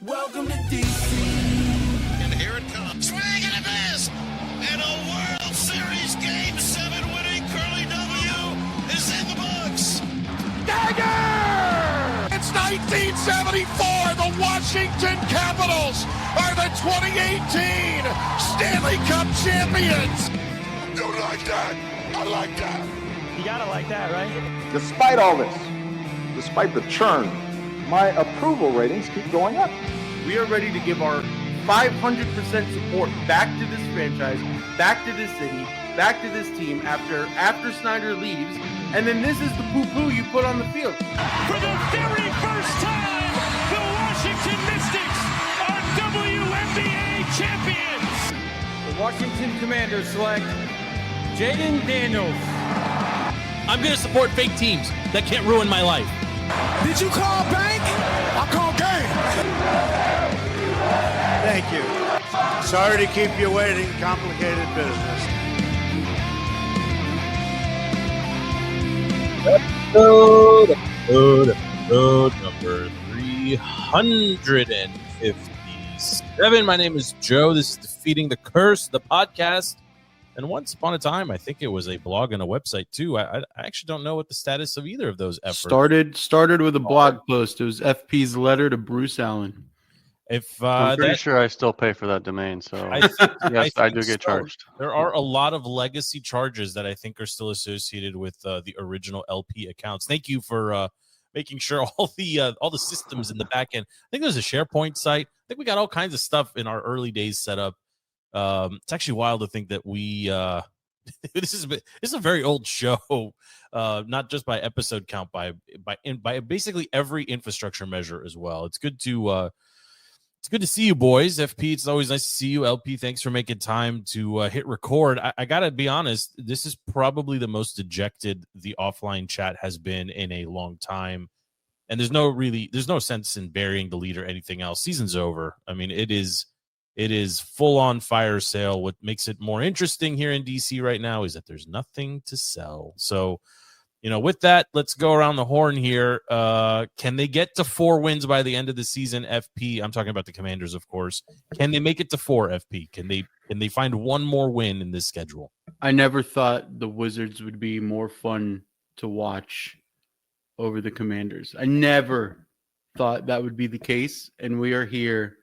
Welcome to DC. And here it comes. Swing and a miss. And a World Series Game 7 winning Curly W is in the books. Dagger! It's 1974. The Washington Capitals are the 2018 Stanley Cup champions. Don't like that. I like that. You gotta like that, right? Despite all this, despite the churn, my approval ratings keep going up. We are ready to give our 500% support back to this franchise, back to this city, back to this team after Snyder leaves. And then this is the poo-poo you put on the field. For the very first time, the Washington Mystics are WNBA champions. The Washington Commanders select Jaden Daniels. I'm going to support fake teams that can't ruin my life. Did you call bank? I call game. Thank you. Sorry to keep you waiting. Complicated business. Episode number 357. My name is Joe. This is Defeating the Curse, the podcast. And once upon a time, I think it was a blog and a website too. I actually don't know what the status of either of those efforts. Started with a blog post. It was FP's letter to Bruce Allen. If I'm pretty sure I still pay for that domain, so yes, I do get charged. There are a lot of legacy charges that I think are still associated with the original LP accounts. Thank you for making sure all the systems in the back end. I think there's a SharePoint site. I think we got all kinds of stuff in our early days set up. It's actually wild to think that we this is a very old show, not just by episode count, by basically every infrastructure measure as well. It's good to see you boys. FP, it's always nice to see you. LP, thanks for making time to hit record. I gotta be honest, this is probably the most dejected the offline chat has been in a long time, and there's no sense in burying the lead or anything else. Season's over. I mean, it is full on fire sale. What makes it more interesting here in DC right now is that there's nothing to sell. So, with that, let's go around the horn here. Can they get to 4 wins by the end of the season, FP? I'm talking about the Commanders, of course. Can they make it to 4, FP? Can they find one more win in this schedule? I never thought the Wizards would be more fun to watch over the Commanders. I never thought that would be the case, and we are here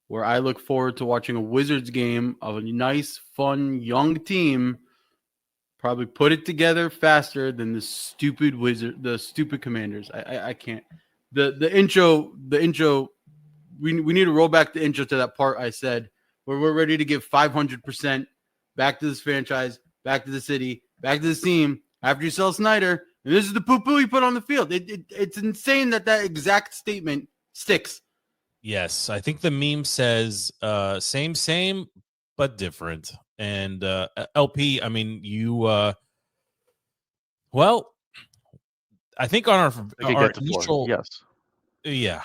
where I look forward to watching a Wizards game of a nice, fun, young team probably put it together faster than the stupid Commanders. I can't. The intro, we need to roll back the intro to that part I said where we're ready to give 500% back to this franchise, back to the city, back to this team after you sell Snyder. And this is the poo-poo you put on the field. It's insane that exact statement sticks. Yes, I think the meme says same, but different. And LP, I mean, you, I think on our initial, yes, yeah.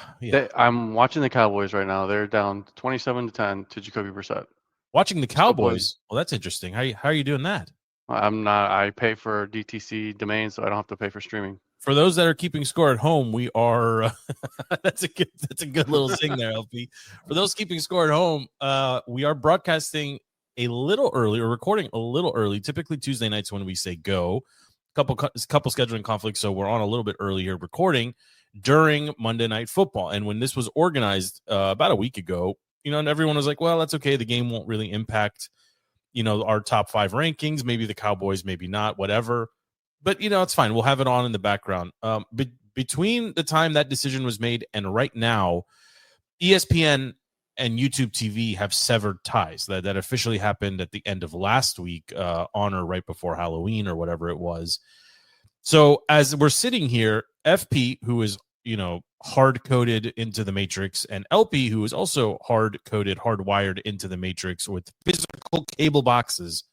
I'm watching the Cowboys right now. They're down 27-10 to Jacoby Brissett. Watching the Cowboys. Well, that's interesting. How are you doing that? I'm not. I pay for DTC domain, so I don't have to pay for streaming. For those that are keeping score at home, we are. That's a good little zing there, LP. For those keeping score at home, we are broadcasting a little early or recording a little early. Typically Tuesday nights when we say go. Couple scheduling conflicts, so we're on a little bit earlier recording during Monday Night Football. And when this was organized about a week ago, and everyone was like, "Well, that's okay. The game won't really impact, our top 5 rankings. Maybe the Cowboys, maybe not. Whatever." But, it's fine. We'll have it on in the background. Between the time that decision was made and right now, ESPN and YouTube TV have severed ties. That officially happened at the end of last week, on or right before Halloween or whatever it was. So as we're sitting here, FP, who is, hard-coded into the Matrix, and LP, who is also hard-coded, hardwired into the Matrix with physical cable boxes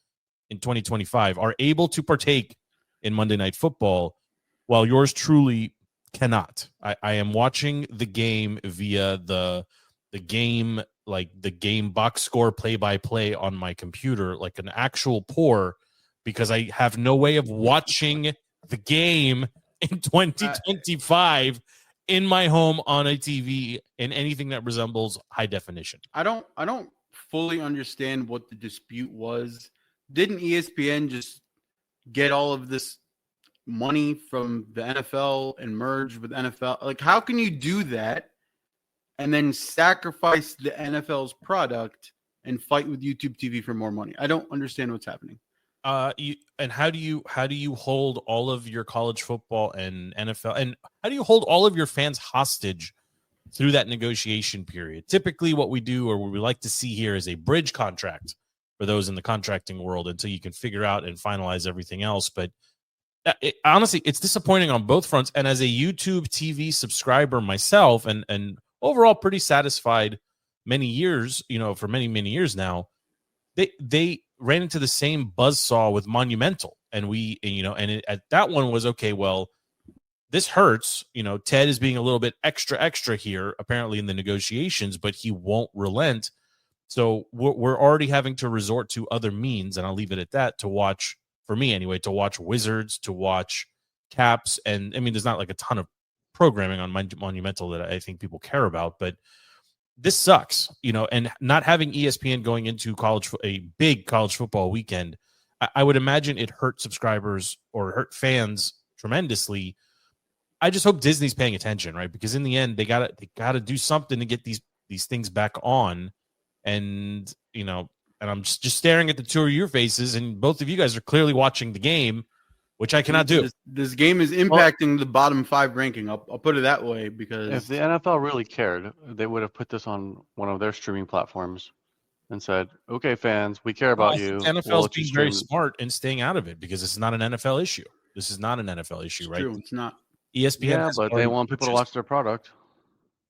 in 2025, are able to partake in Monday Night Football, while yours truly cannot. I am watching the game via the game, like the game box score play-by-play on my computer, like an actual pour, because I have no way of watching the game in 2025 in my home on a TV in anything that resembles high definition. I don't fully understand what the dispute was. Didn't ESPN just get all of this money from the NFL and merge with NFL? Like, how can you do that and then sacrifice the NFL's product and fight with YouTube TV for more money? I don't understand what's happening. How do you hold all of your college football and NFL, and how do you hold all of your fans hostage through that negotiation period? Typically what we do, or what we like to see here, is a bridge contract for those in the contracting world until you can figure out and finalize everything else. But honestly, it's disappointing on both fronts. And as a YouTube TV subscriber myself, and overall pretty satisfied many years, for many, many years now, they ran into the same buzzsaw with Monumental. And at that one was, okay, well, this hurts. Ted is being a little bit extra here, apparently in the negotiations, but he won't relent. So we're already having to resort to other means, and I'll leave it at that, to watch, for me anyway, to watch Wizards, to watch Caps. And I mean, there's not like a ton of programming on Monumental that I think people care about, but this sucks, and not having ESPN going into a big college football weekend, I would imagine it hurt subscribers or hurt fans tremendously. I just hope Disney's paying attention, right? Because in the end, they gotta do something to get these things back on. And and I'm just staring at the two of your faces, and both of you guys are clearly watching the game, which I cannot do. This game is impacting the bottom 5 ranking. I'll put it that way, because if the NFL really cared, they would have put this on one of their streaming platforms and said, "Okay, fans, we care about you." NFL's being very smart in staying out of it, because it's not an NFL issue. This is not an NFL issue, it's right? True, it's not. ESPN, yeah, but they want people to watch their product.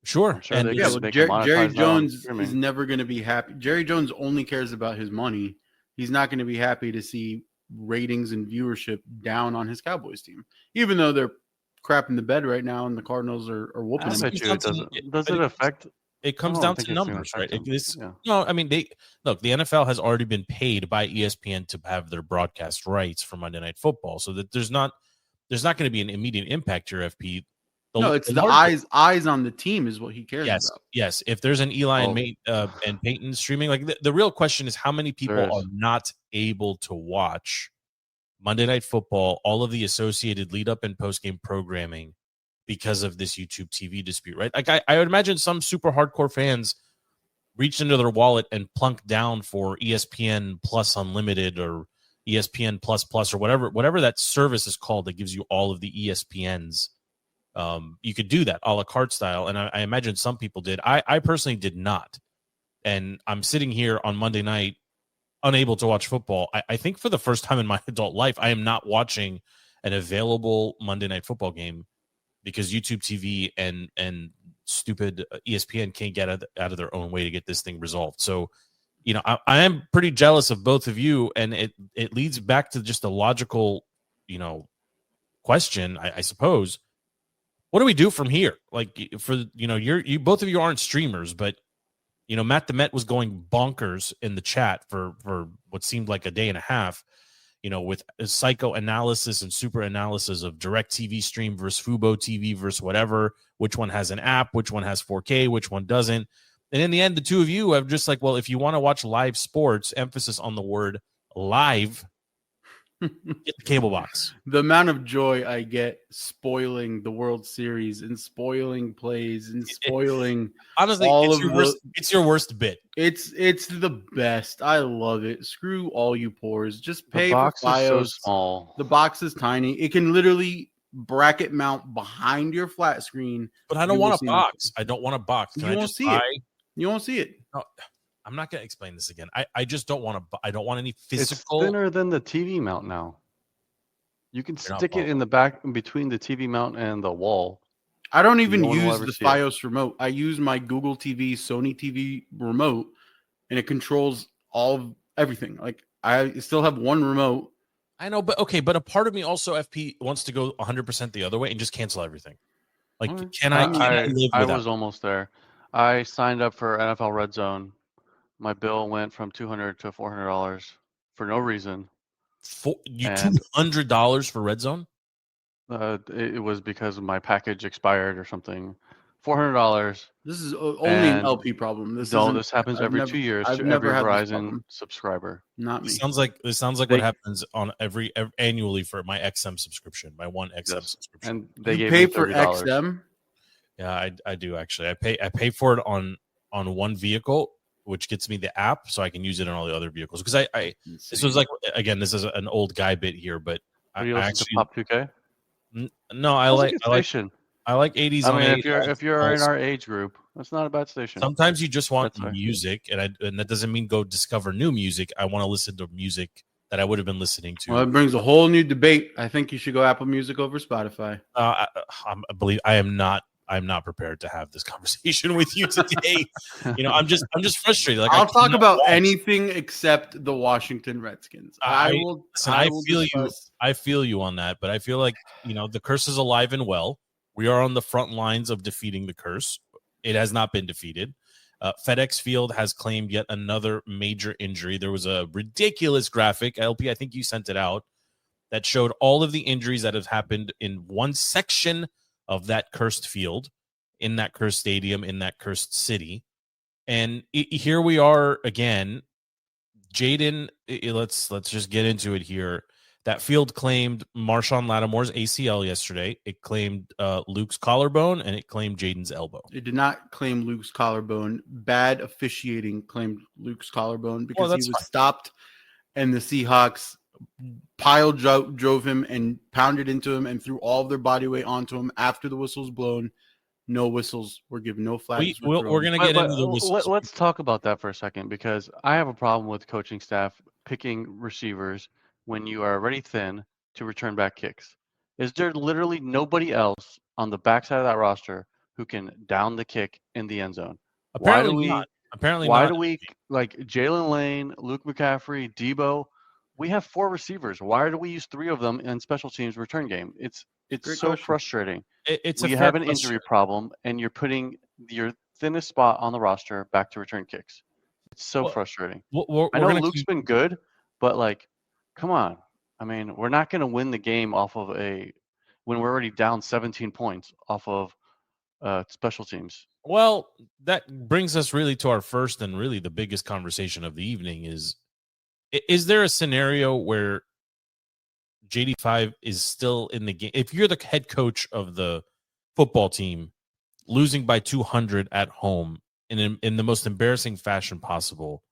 Sure. And Jerry Jones is never going to be happy. Jerry Jones only cares about his money. He's not going to be happy to see ratings and viewership down on his Cowboys team, even though they're crap in the bed right now and the Cardinals are whooping them. Does it affect? It comes down to numbers, right? No, I mean, the NFL has already been paid by ESPN to have their broadcast rights for Monday Night Football, so that there's not going to be an immediate impact here, FP. It's the eyes on the team is what he cares about. Yes. If there's an Eli and Peyton streaming, like the real question is how many people are not able to watch Monday Night Football, all of the associated lead up and post game programming because of this YouTube TV dispute, right? Like I would imagine some super hardcore fans reached into their wallet and plunked down for ESPN Plus Unlimited or ESPN Plus or whatever that service is called that gives you all of the ESPNs. You could do that a la carte style, and I imagine some people did. I personally did not, and I'm sitting here on Monday night unable to watch football. I think for the first time in my adult life, I am not watching an available Monday Night Football game because YouTube TV and stupid ESPN can't get out of their own way to get this thing resolved. So, I am pretty jealous of both of you, and it leads back to just a logical, question, I suppose. What do we do from here? Like, for you both of you aren't streamers, but Matt the Met was going bonkers in the chat for what seemed like a day and a half, with psychoanalysis and super analysis of direct TV stream versus Fubo TV versus whatever, which one has an app, which one has 4K, which one doesn't. And in the end, the two of you have just like, well, if you want to watch live sports, emphasis on the word live, get the cable box. The amount of joy I get spoiling the World Series and spoiling plays and spoiling honestly, it's your worst bit. It's the best. I love it. Screw all you poors. Just pay for FiOS. So small. The box is tiny. It can literally bracket mount behind your flat screen. But I don't want a box. I don't want a box. You won't see it. You won't see it. No, I'm not going to explain this again. I just don't want to. I don't want any physical. It's thinner than the TV mount now. You can stick it in the back between the TV mount and the wall. I don't even use the FiOS remote. I use my Google TV, Sony TV remote, and it controls everything. Like I still have one remote. I know, but okay. But a part of me also, FP, wants to go 100% the other way and just cancel everything. Like, can I live with that? I was almost there. I signed up for NFL Red Zone. My bill went from $200 to $400 for no reason. $200 for Red Zone? It was because my package expired or something. $400. This is only an And LP problem. This No, isn't. this happens every 2 years I've to never every had this Verizon problem. subscriber. Not me. This sounds like They- what happens on every annually for my XM subscription, my one XM Yes. subscription. And they You gave pay me for $30. XM. Yeah, I do actually. I pay for it on one vehicle, which gets me the app, so I can use it on all the other vehicles. Because this was like, again, this is an old guy bit here, but Do you I listen actually to Pop 2K? no, I That's a like good I like station. I like 80s I on mean, 8. if you're in our age group, that's not a bad station. Sometimes you just want That's right. music, and that doesn't mean go discover new music. I want to listen to music that I would have been listening to. Well, it brings a whole new debate. I think you should go Apple Music over Spotify. I believe I'm not prepared to have this conversation with you today. I'm just frustrated. Like I'll I talk cannot about watch. anything except the Washington Redskins. I will. Listen, I I will feel you. discuss. I feel you on that, but I feel like the curse is alive and well. We are on the front lines of defeating the curse. It has not been defeated. FedEx Field has claimed yet another major injury. There was a ridiculous graphic, LP, I think you sent it out, that showed all of the injuries that have happened in one section of that cursed field, in that cursed stadium, in that cursed city. And here we are again. Jaden, let's just get into it here. That field claimed Marshawn Lattimore's ACL yesterday. It claimed Luke's collarbone, and it claimed Jaden's elbow. It did not claim Luke's collarbone. Bad officiating claimed Luke's collarbone because he was fine. stopped, and the Seahawks drove him and pounded into him and threw all of their body weight onto him after the whistle was blown. No whistles were given. No flags. We're going to get into the whistles. Let's talk about that for a second, because I have a problem with coaching staff picking receivers when you are already thin to return back kicks. Is there literally nobody else on the backside of that roster who can down the kick in the end zone? Apparently not. Why do we like Jalen Lane, Luke McCaffrey, Debo? We have 4 receivers. Why do we use 3 of them in special teams return game? It's Great so question. frustrating. We have an injury problem, and you're putting your thinnest spot on the roster back to return kicks. It's so frustrating. I know Luke's been good, but like, come on. I mean, we're not going to win the game off of when we're already down 17 points off of special teams. Well, that brings us really to our first and really the biggest conversation of the evening is there a scenario where JD5 is still in the game? If you're the head coach of the football team, losing by 200 at home in the most embarrassing fashion possible,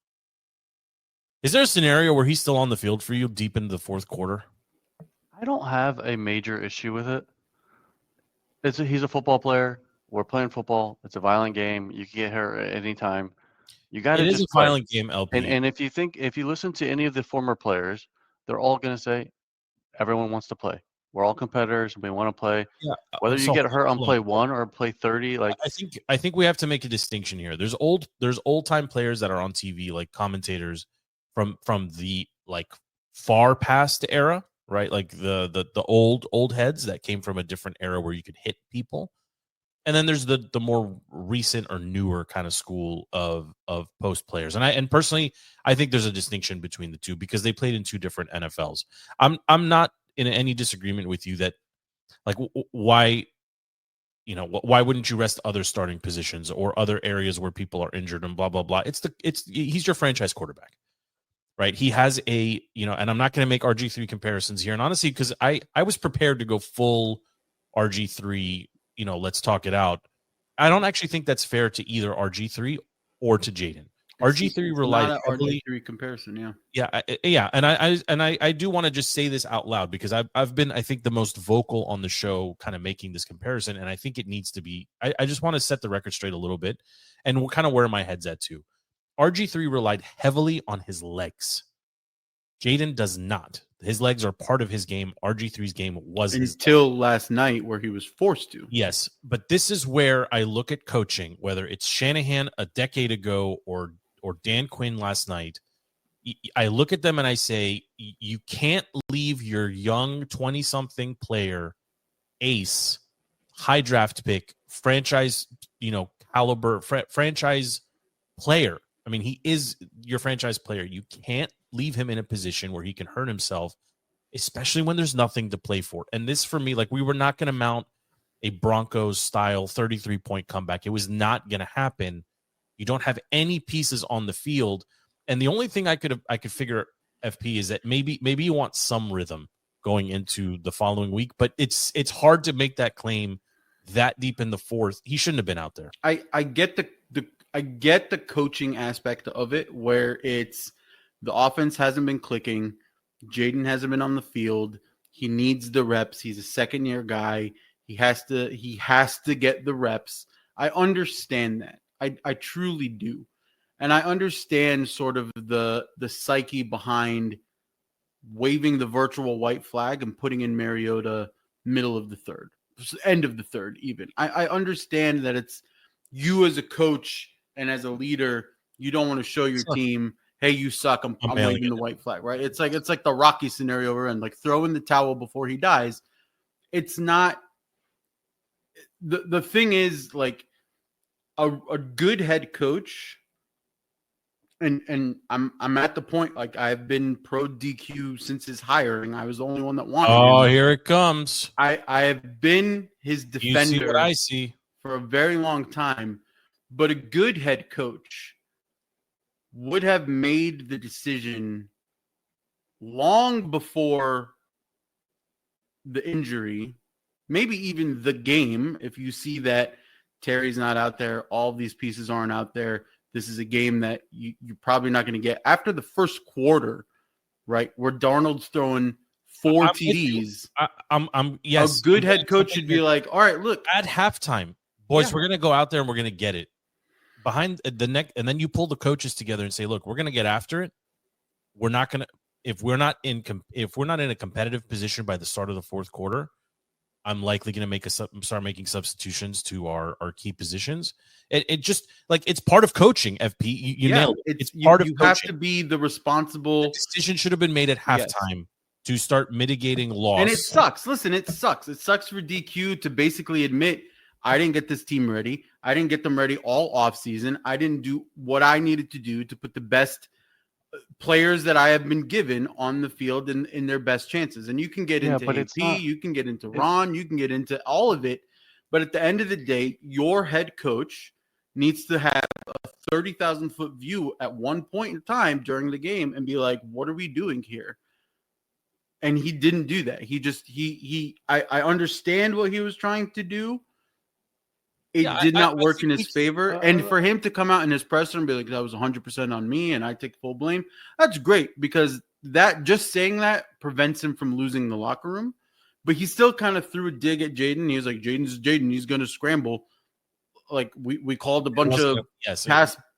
is there a scenario where he's still on the field for you deep into the fourth quarter? I don't have a major issue with it. He's a football player. We're playing football. It's a violent game. You can get hurt at any time. You got to just It is a violent game, LP. And if you listen to any of the former players, they're all going to say, everyone wants to play. We're all competitors. We want to play. Yeah. Whether you get hurt on play 1 or play 30, like I think we have to make a distinction here. There's old time players that are on TV, like commentators from the like far past era, right? Like the old heads that came from a different era where you could hit people. And then there's the more recent or newer kind of school of post players. And personally, I think there's a distinction between the two because they played in 2 different NFLs. I'm not in any disagreement with you that like why wouldn't you rest other starting positions or other areas where people are injured and blah blah blah. He's your franchise quarterback. Right. He has and I'm not going to make RG3 comparisons here. And honestly, because I was prepared to go full RG3, let's talk it out. I don't actually think that's fair to either RG3 or to Jaden. RG3 relied heavily. RG3 comparison, yeah. And I do want to just say this out loud because I've been, I think, the most vocal on the show kind of making this comparison. And I think it needs to be, I just want to set the record straight a little bit and kind of where my head's at too. RG3 relied heavily on his legs. Jaden does not. His legs are part of his game. RG3's game was until last night where he was forced to. Yes, but this is where I look at coaching, whether it's Shanahan a decade ago or Dan Quinn last night. I look at them and I say, you can't leave your young 20-something player, ace, high draft pick, franchise, caliber, franchise player. I mean, he is your franchise player. You can't leave him in a position where he can hurt himself, especially when there's nothing to play for. And this, for me, like, we were not going to mount a Broncos-style 33-point comeback. It was not going to happen. You don't have any pieces on the field. And the only thing I could figure, FP, is that maybe you want some rhythm going into the following week, but it's hard to make that claim that deep in the fourth. He shouldn't have been out there. I get the coaching aspect of it, where it's the offense hasn't been clicking. Jaden hasn't been on the field. He needs the reps. He's a second-year guy. He has to get the reps. I understand that. I truly do. And I understand sort of the psyche behind waving the virtual white flag and putting in Mariota middle of the third, end of the third even. I understand that it's you as a coach and as a leader, you don't want to show your team, hey, you suck, I'm waving the white flag, right? It's like the Rocky scenario we're in, like throw in the towel before he dies. It's not the thing is, like, a good head coach, and I'm at the point, like, I've been pro DQ since his hiring. I was the only one that wanted him. Oh, here it comes. I have been his defender. You see what I see for a very long time, but a good head coach would have made the decision long before the injury, maybe even the game. If you see that Terry's not out there, all these pieces aren't out there, this is a game that you're probably not going to get after the first quarter, right? Where Darnold's throwing 4 TDs. Yes. A good head coach should be like, all right, look, at halftime, boys, we're going to go out there and we're going to get it behind the neck. And then you pull the coaches together and say, look, we're going to get after it. We're not going to, if we're not in a competitive position by the start of the fourth quarter, I'm likely going to start making substitutions to our key positions. It just, like, it's part of coaching, FP. You nailed it. It's part of coaching. You have to be the responsible. The decision should have been made at halftime to start mitigating loss. And it sucks. Listen, it sucks. It sucks for DQ to basically admit, I didn't get this team ready. I didn't get them ready all offseason. I didn't do what I needed to do to put the best players that I have been given on the field in their best chances. And you can get into AP, you can get into Ron, you can get into all of it. But at the end of the day, your head coach needs to have a 30,000-foot view at one point in time during the game and be like, what are we doing here? And he didn't do that. I understand what he was trying to do. It did not work in his favor. And for him to come out in his presser and be like, that was 100% on me and I take full blame, that's great, because that, just saying that, prevents him from losing the locker room. But he still kind of threw a dig at Jaden. He was like, Jaden's Jaden. He's going to scramble. Like, we called a bunch of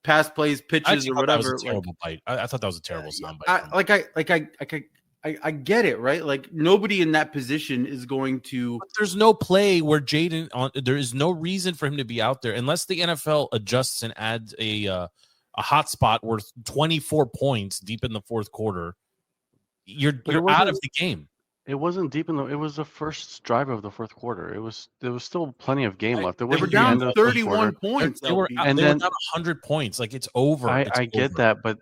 pass plays, pitches, or whatever. That was a terrible bite. I thought that was a terrible soundbite. I get it, right? Like, nobody in that position is going to. But there's no play where there is no reason for him to be out there unless the NFL adjusts and adds a hot spot worth 24 points deep in the fourth quarter. You're out of the game. It wasn't deep it was the first drive of the fourth quarter. There was still plenty of game left. They were down 31 points. They were down 100 points. Like, it's over. I get that, but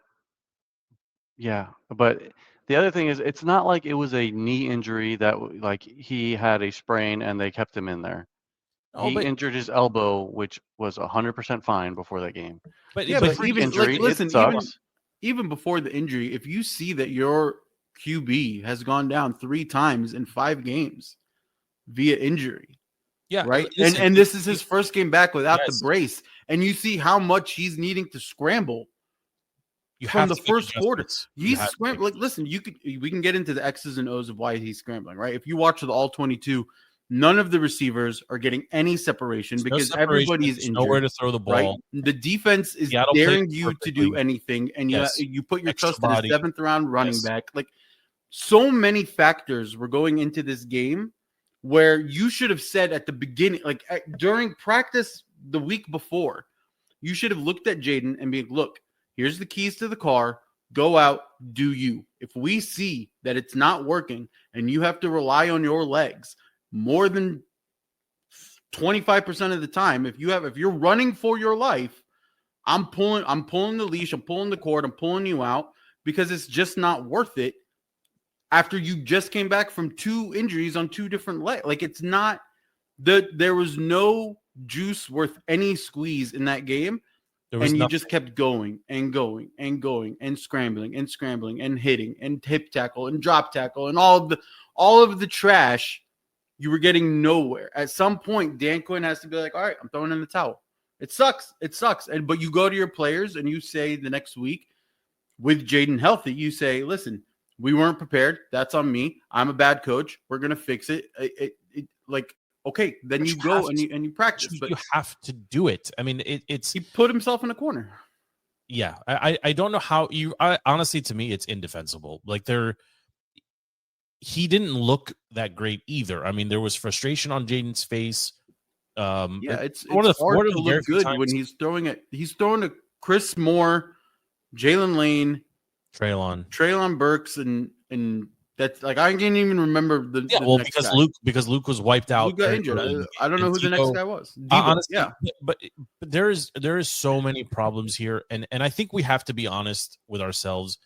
the other thing is, it's not like it was a knee injury that, like, he had a sprain and they kept him in there. He injured his elbow, which was 100% fine before that game. But even injury, even before the injury, if you see that your QB has gone down 3 times in 5 games via injury, right? And this is his first game back without the brace, and you see how much he's needing to scramble. From the first quarter, he's scrambling. Like, listen, we can get into the X's and O's of why he's scrambling, right? If you watch the all 22, none of the receivers are getting any separation because everybody's injured. Nowhere to throw the ball. Right? The defense is daring you to do anything, and you put your trust in a 7th round running back. Like, so many factors were going into this game where you should have said at the beginning, like during practice the week before, you should have looked at Jaden and be like, look, here's the keys to the car. Go out, do you. If we see that it's not working and you have to rely on your legs more than 25% of the time, if you're running for your life, I'm pulling the leash, I'm pulling the cord, I'm pulling you out because it's just not worth it. after you just came back from 2 injuries on 2 different legs. Like, it's not there was no juice worth any squeeze in that game. And you just kept going and going and going and scrambling and hitting and hip tackle and drop tackle and all of the trash. You were getting nowhere. At some point, Dan Quinn has to be like, all right, I'm throwing in the towel. It sucks. But you go to your players and you say the next week, with Jaden healthy, you say, listen, we weren't prepared. That's on me. I'm a bad coach. We're going to fix it. Okay, then you go and you practice. But you have to do it. I mean, it's he put himself in a corner. Yeah, I don't know how honestly, to me, it's indefensible. Like, he didn't look that great either. I mean, there was frustration on Jaden's face. It's hard to look good when he's throwing to Chris Moore, Jalen Lane, Treylon Burks, and that's like, I can't even remember the because guy. because Luke was wiped out. Luke got injured. I don't know who the next guy was. Honestly, but there is so many problems here, and I think we have to be honest with ourselves.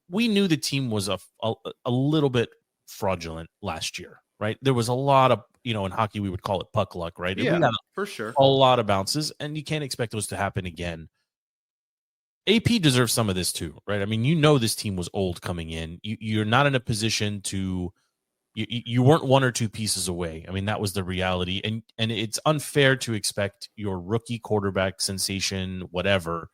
We knew the team was a little bit fraudulent last year, right? There was a lot of, in hockey we would call it puck luck, right? Yeah, for sure. A lot of bounces, and you can't expect those to happen again. AP deserves some of this too, right? I mean, this team was old coming in. You're not in a position to, you weren't 1 or 2 pieces away. I mean, that was the reality, and it's unfair to expect your rookie quarterback sensation, whatever,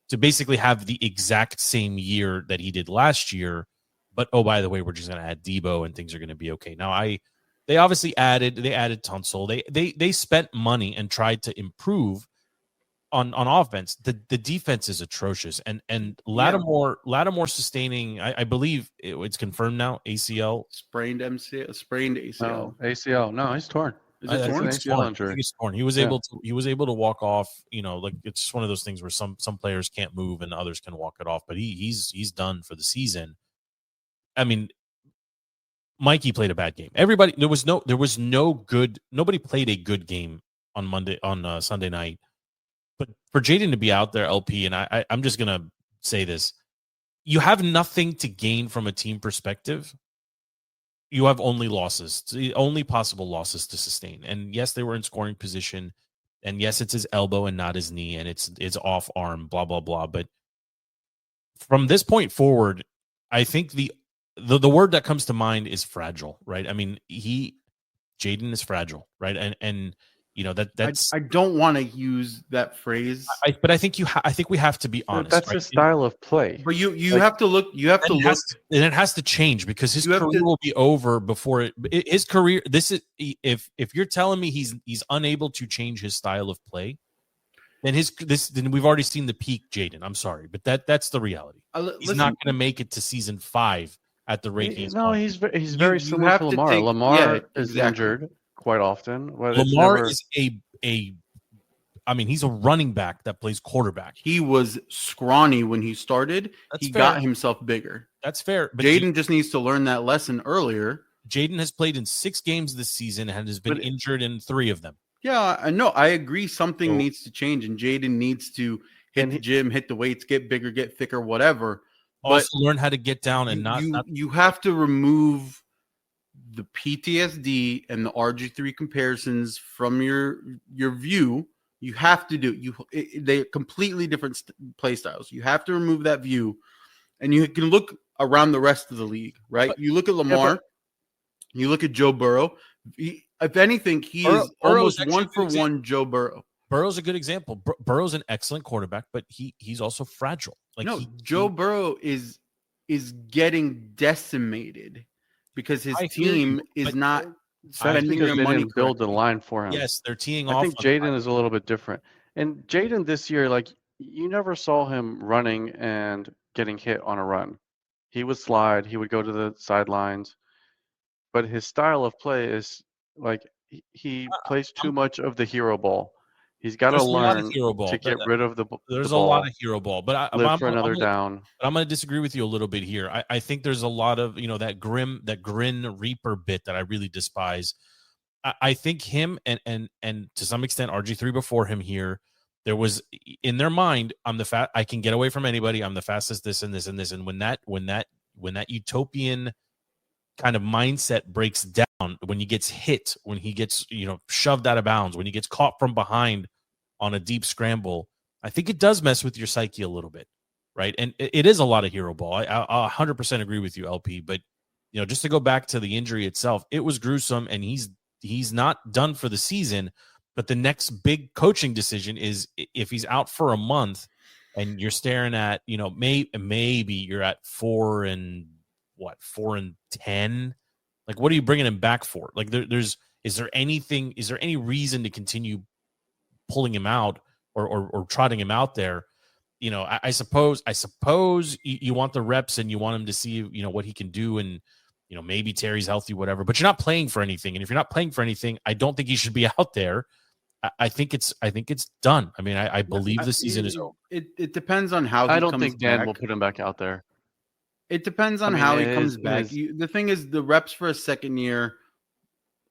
to basically have the exact same year that he did last year. But, oh, by the way, we're just going to add Debo and things are going to be okay. Now, they obviously added Tunsil. They spent money and tried to improve on offense. The defense is atrocious. And Lattimore sustaining, I believe it's confirmed now, ACL. Sprained ACL. No, ACL. No, he's torn. Is it torn? It's torn. He was able to walk off. Like, it's just one of those things where some players can't move and others can walk it off. But he's done for the season. I mean, Mikey played a bad game. Everybody, nobody played a good game on Sunday night. But for Jaden to be out there, LP, and I'm just gonna say this: you have nothing to gain from a team perspective. You have only losses, only possible losses to sustain. And yes, they were in scoring position. And yes, it's his elbow and not his knee, and it's off arm, blah, blah, blah. But from this point forward, I think the word that comes to mind is fragile, right? I mean, Jaden is fragile, right? And that's I don't want to use that phrase, but I think we have to be honest. That's his style of play. But you have to look. You have to look, and it has to change because his career will be over before his career. This is if you're telling me he's unable to change his style of play, then then we've already seen the peak, Jaden. I'm sorry, but that's the reality. He's not going to make it to season 5 at the rate he's. No, he's very similar to Lamar. Lamar is injured quite often. Lamar is he's a running back that plays quarterback. He was scrawny when he started. He got himself bigger. That's fair. But Jaden just needs to learn that lesson earlier. Jaden has played in 6 games this season and has been injured in 3 of them. Yeah, I know. I agree. Something needs to change, and Jaden needs to hit the gym, hit the weights, get bigger, get thicker, whatever. Also learn how to get down and not. You have to remove the PTSD and the RG3 comparisons from your view. You have to do they're completely different play styles. You have to remove that view, and you can look around the rest of the league, right? But you look at Lamar, you look at Joe Burrow. If anything, he is almost 1-for-1 Joe Burrow. Burrow's a good example. Burrow's an excellent quarterback, but he's also fragile. Joe Burrow is getting decimated because his team is not spending their money. Build the line for him. Yes, they're teeing off. I think Jaden is a little bit different. And Jaden this year, you never saw him running and getting hit on a run. He would slide. He would go to the sidelines. But his style of play is he plays too much of the hero ball. He's got to learn to get rid of the ball. There's a lot of hero ball, but I'm for another down. But I'm going to disagree with you a little bit here. I think there's a lot of that grin reaper bit that I really despise. I think him and to some extent RG3 before him here, there was in their mind, I can get away from anybody. I'm the fastest, this and this and this. And when that when that utopian kind of mindset breaks down, when he gets hit, when he gets, shoved out of bounds, when he gets caught from behind on a deep scramble, I think it does mess with your psyche a little bit, right? And it is a lot of hero ball. I 100% agree with you, LP. But just to go back to the injury itself, it was gruesome, and he's not done for the season. But the next big coaching decision is if he's out for a month, and you're staring at maybe you're at 4-10. Like, what are you bringing him back for? Like, is there any reason to continue pulling him out or trotting him out there? I suppose you want the reps and you want him to see what he can do, and maybe Terry's healthy, whatever. But you're not playing for anything, and if you're not playing for anything, I don't think he should be out there. I think it's done. I mean, I believe the season is over. It depends on how. I don't think Dan will put him back out there. It depends on how he comes back. The thing is, the reps for a second year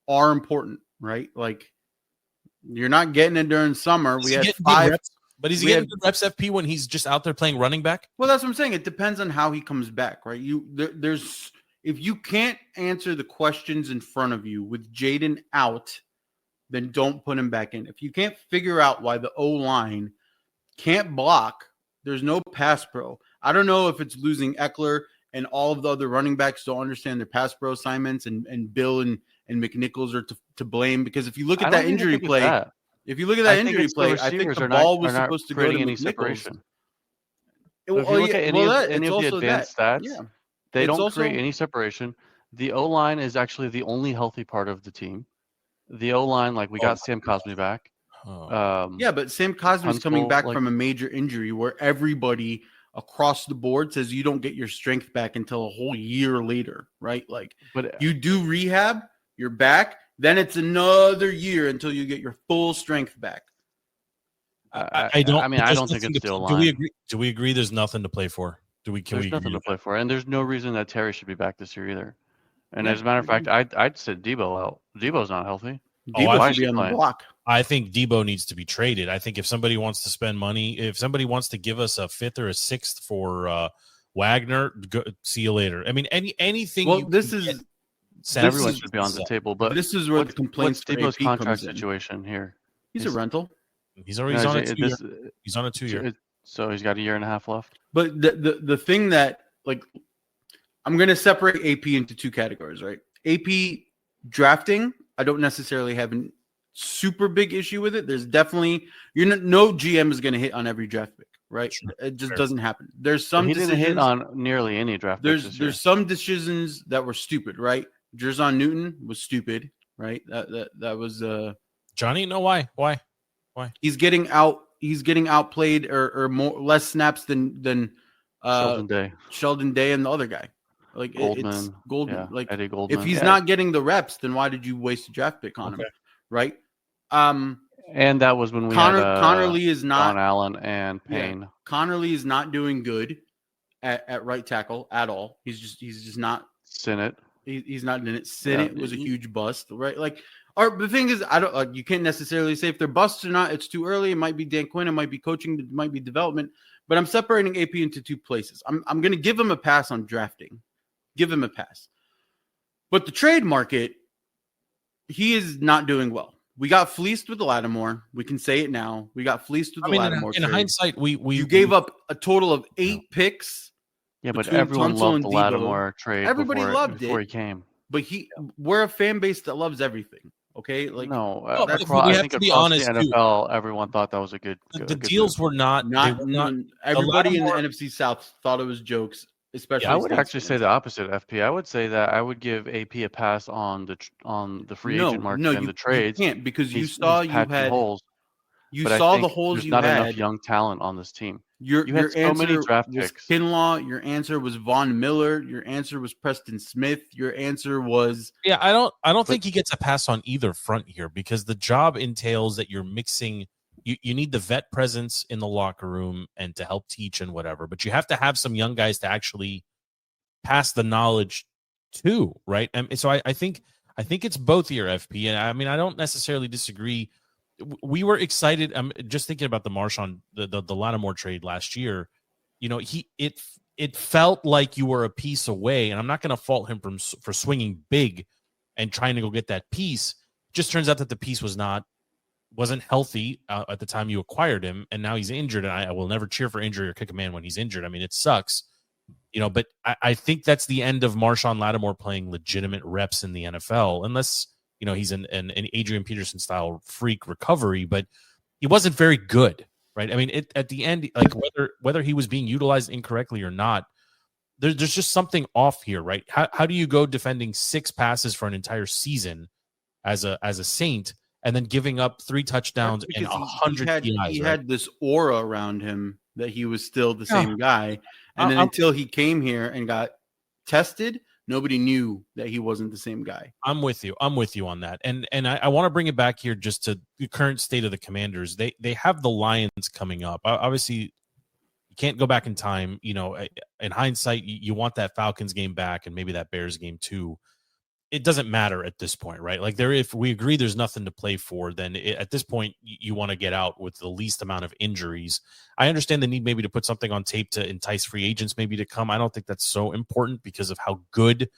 are important, right? Like, you're not getting it during summer. We had 5 reps, but is he getting good reps, FP, when he's just out there playing running back? Well, that's what I'm saying. It depends on how he comes back, right? There's if you can't answer the questions in front of you with Jaden out, then don't put him back in. If you can't figure out why the O-line can't block, there's no pass pro. I don't know if it's losing Eckler and all of the other running backs don't understand their pass pro assignments, and Bill and McNichols are to blame, because if you look at that injury play, I think the ball was supposed to go to any separation. If you look at any of the advanced stats, they don't create any separation. The O-line is actually the only healthy part of the team. The O-line, we got Sam Cosmi back. But Sam Cosmi's coming back from a major injury where everybody across the board says you don't get your strength back until a whole year later, right? But you do rehab, you're back, then it's another year until you get your full strength back. I don't think it's the O-line. Do we agree there's nothing to play for? There's nothing to play for, and there's no reason that Terry should be back this year either. And as a matter of fact, I'd sit Debo out. Debo's not healthy. Debo should be on the block. I think Debo needs to be traded. I think if somebody wants to spend money, if somebody wants to give us a 5th or a 6th for Wagner, see you later. I mean, anything. Well, everyone should be on the table. But this is where the complaints for Debo's contract situation here. He's a rental. He's already on a 2-year. He's on a 2-year. So he's got a year and a half left. But the thing that, I'm going to separate AP into 2 categories, right? AP drafting, I don't necessarily have a super big issue with it. There's definitely no GM is going to hit on every draft pick, right? Sure. It just doesn't happen. There's some he didn't hit on nearly any draft picks. There's some decisions that were stupid, right? Jerzon Newton was stupid, right? That was Johnny. No, why? He's getting outplayed or less snaps than Sheldon Day and the other guy. It's Goldman. Yeah, Eddie Goldman. If he's not getting the reps, then why did you waste a draft pick on him? Right? And that was when we had Connerly is not John Allen and Payne. Yeah, Connerly is not doing good at right tackle at all. He's just not. Sinnott. He's not in it. Sinnott was a huge bust, right? The thing is, I don't. You can't necessarily say if they're busts or not. It's too early. It might be Dan Quinn. It might be coaching. It might be development. But I'm separating AP into 2 places. I'm going to give him a pass on drafting. Give him a pass. But the trade market, he is not doing well. We got fleeced with the Lattimore. We can say it now. We got fleeced with the Lattimore. In hindsight, you gave up a total of 8 picks. Yeah, but everyone loved the Lattimore trade. Everybody loved it before he came. But we're a fan base that loves everything. Okay, I think across the NFL, everyone thought that was a good. The deals were not. Everybody in the NFC South thought it was jokes. Especially, I would actually say the opposite. FP, I would say that I would give AP a pass on the free agent market and the trades. You can't, because you saw you had holes. You saw the holes you had. There's not enough young talent on this team. You had so many draft was picks. Kinlaw. Your answer was Von Miller. Your answer was Preston Smith. Your answer was I don't think he gets a pass on either front here, because the job entails that you're mixing. You need the vet presence in the locker room and to help teach and whatever, but you have to have some young guys to actually pass the knowledge to, right? And so I think it's both here, FP. And I mean, I don't necessarily disagree. We were excited. I'm just thinking about the Marshawn, the Lattimore trade last year. It it felt like you were a piece away, and I'm not going to fault him for swinging big and trying to go get that piece. Just turns out that the piece wasn't healthy at the time you acquired him, and now he's injured, and I will never cheer for injury or kick a man when he's injured. I mean, it sucks, but I think that's the end of Marshawn Lattimore playing legitimate reps in the NFL, unless, he's an Adrian Peterson style freak recovery, but he wasn't very good, right? I mean, at the end, like whether he was being utilized incorrectly or not, there's just something off here, right? How do you go defending 6 passes for an entire season as a Saint, and then giving up 3 touchdowns and 100 PIs? He had this aura around him that he was still the same guy, and then until he came here and got tested, nobody knew that he wasn't the same guy. I'm with you on that, and I want to bring it back here just to the current state of the Commanders. They have the Lions coming up. Obviously, you can't go back in time. In hindsight, you want that Falcons game back and maybe that Bears game too. It doesn't matter at this point, right? Like if we agree there's nothing to play for, then at this point you want to get out with the least amount of injuries. I understand the need maybe to put something on tape to entice free agents maybe to come. I don't think that's so important because of how good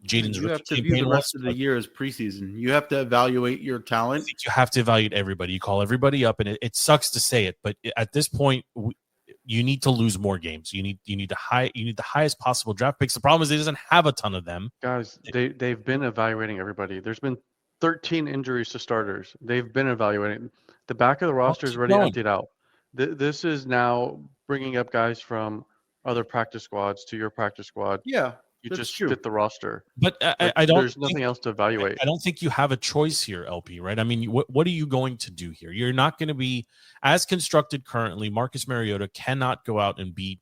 Jaden's rookie have to view the rest of the year as preseason. You have to evaluate your talent. I think you have to evaluate everybody. You call everybody up, and it sucks to say it, but at this point, you need to lose more games. You need the highest possible draft picks. The problem is he doesn't have a ton of them. Guys, they've been evaluating everybody. There's been 13 injuries to starters. They've been evaluating. The back of the roster is already emptied out. This is now bringing up guys from other practice squads to your practice squad. Yeah, you just fit the roster. But I don't. There's nothing else to evaluate. I don't think you have a choice here, LP. Right? I mean, what are you going to do here? You're not going to be as constructed currently. Marcus Mariota cannot go out and beat.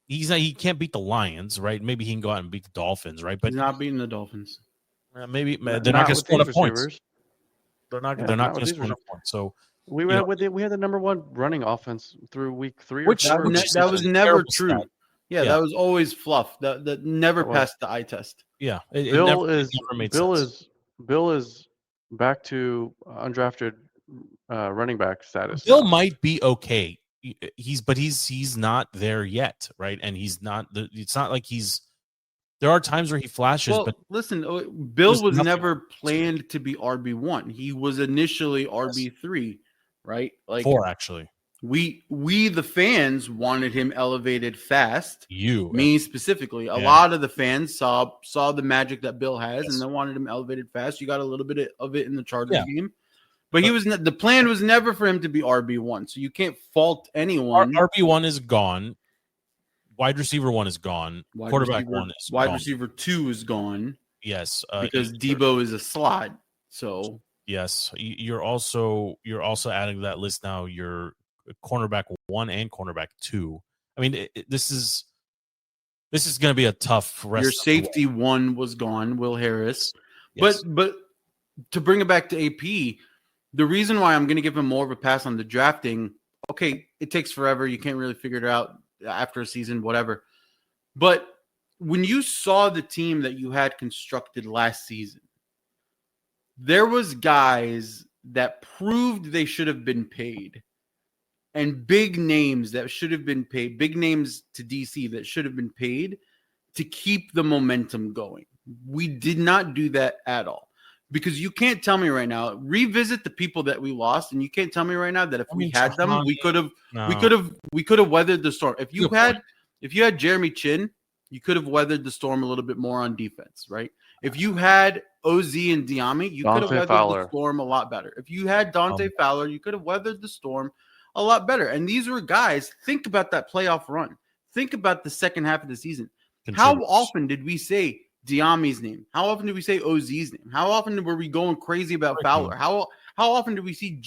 He can't beat the Lions, right? Maybe he can go out and beat the Dolphins, right? But he's not beating the Dolphins. Maybe they're not going to score enough points. They're not going to score enough points. So we had the number 1 running offense through week 3 or 4. That was never true. Stat. Yeah, that was always fluff. That never passed the eye test. Yeah, Bill is back to undrafted running back status. Bill might be okay. He's not there yet, right? And he's not. It's not like he's. There are times where he flashes. Well, but listen, Bill was never planned to be RB1. He was initially RB3, right? Like 4 actually. We the fans wanted him elevated fast. Me specifically. A Yeah. lot of the fans saw the magic that Bill has, and they wanted him elevated fast. You got a little bit of it in the Chargers game, but he was the plan was never for him to be RB1. So you can't fault anyone. RB1 is gone. Wide receiver 1 is gone. Quarterback 1 is wide gone. receiver 2 is gone. Yes, because Debo is a slot. So yes, you're also adding to that list now. Your cornerback 1 and cornerback 2. I mean, this is going to be a tough rest. Your safety 1 was gone, Will Harris. Yes. But to bring it back to AP, the reason why I'm going to give him more of a pass on the drafting, okay, it takes forever. You can't really figure it out after a season, whatever. But when you saw the team that you had constructed last season, there was guys that proved they should have been paid. And big names that should have been paid, big names to DC that should have been paid to keep the momentum going. We did not do that at all. Because you can't tell me right now, revisit the people that we lost, and you can't tell me right now that if we had them, we could have weathered the storm. If you had Jeremy Chin, you could have weathered the storm a little bit more on defense, right? If you had OZ and Diami, you could have weathered the storm a lot better. If you had Dante Fowler, you could have weathered the storm a lot better. And these were guys, think about that playoff run. Think about the second half of the season. How often did we say Diami's name? How often did we say OZ's name? How often were we going crazy about Fowler? How often did we see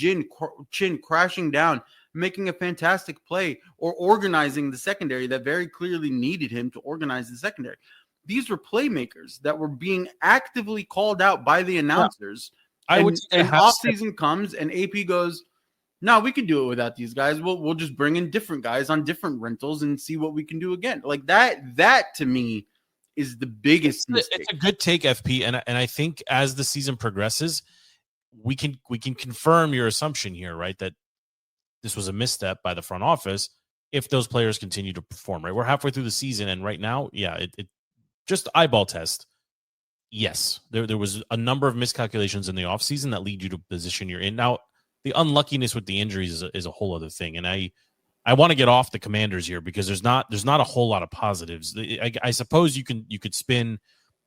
Chin crashing down, making a fantastic play, or organizing the secondary that very clearly needed him to organize the secondary? These were playmakers that were being actively called out by the announcers. Yeah. And offseason comes and AP goes, no, we can do it without these guys. We'll just bring in different guys on different rentals and see what we can do again. Like that to me is the biggest mistake. It's a good take, FP, and I think as the season progresses, we can confirm your assumption here, right? That this was a misstep by the front office. if those players continue to perform, right? We're halfway through the season, and right now, yeah, it just eyeball test. Yes, there was a number of miscalculations in the offseason that lead you to the position you're in. Now, the unluckiness with the injuries is a whole other thing, and I want to get off the Commanders here because there's not a whole lot of positives. I suppose you could spin,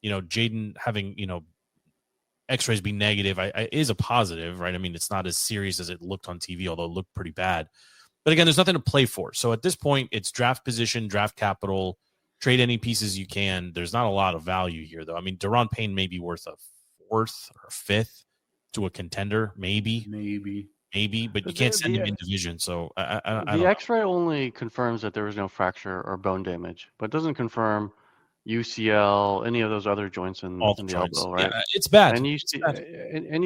Jaden having X-rays be negative is a positive, right? I mean, it's not as serious as it looked on TV, although it looked pretty bad. But again, there's nothing to play for. So at this point, it's draft position, draft capital, trade any pieces you can. There's not a lot of value here, though. I mean, Daron Payne may be worth a fourth or fifth to a contender, maybe, but you can't send him in division. So the X-ray only confirms that there was no fracture or bone damage, but doesn't confirm UCL, any of those other joints in the elbow, right? Yeah, it's bad. And you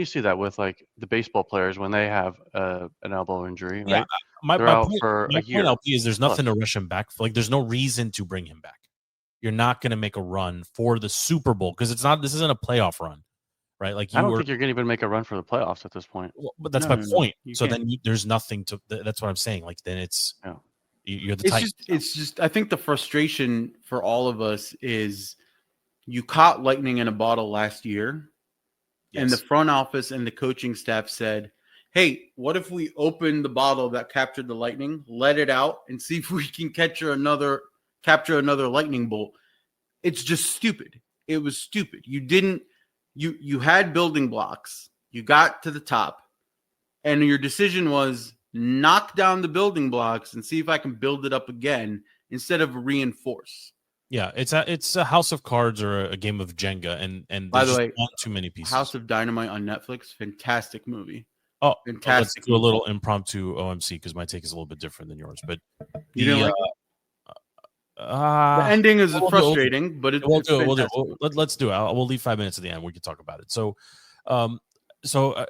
see that with like the baseball players when they have an elbow injury, right? Yeah, my point, for a year. Point, LP, is there's nothing to rush him back for. Like, there's no reason to bring him back. You're not going to make a run for the Super Bowl because this isn't a playoff run, right? Like, I don't think you're going to even make a run for the playoffs at this point. Well, but that's my point. So then there's nothing to. That's what I'm saying. Like, then it's you're the Titans. It's just. I think the frustration for all of us is you caught lightning in a bottle last year, and the front office and the coaching staff said, "Hey, what if we open the bottle that captured the lightning, let it out, and see if we can capture another lightning bolt?" It's just stupid. It was stupid. You had building blocks. You got to the top, and your decision was knock down the building blocks and see if I can build it up again instead of reinforce. Yeah, it's a house of cards or a game of Jenga, and by the way, not too many pieces. House of Dynamite on Netflix, fantastic movie. Oh, fantastic! Let's do a little impromptu OMC because my take is a little bit different than yours. But you didn't like the ending is frustrating, but we'll do it. Let's do it. We'll leave 5 minutes at the end. We can talk about it. So,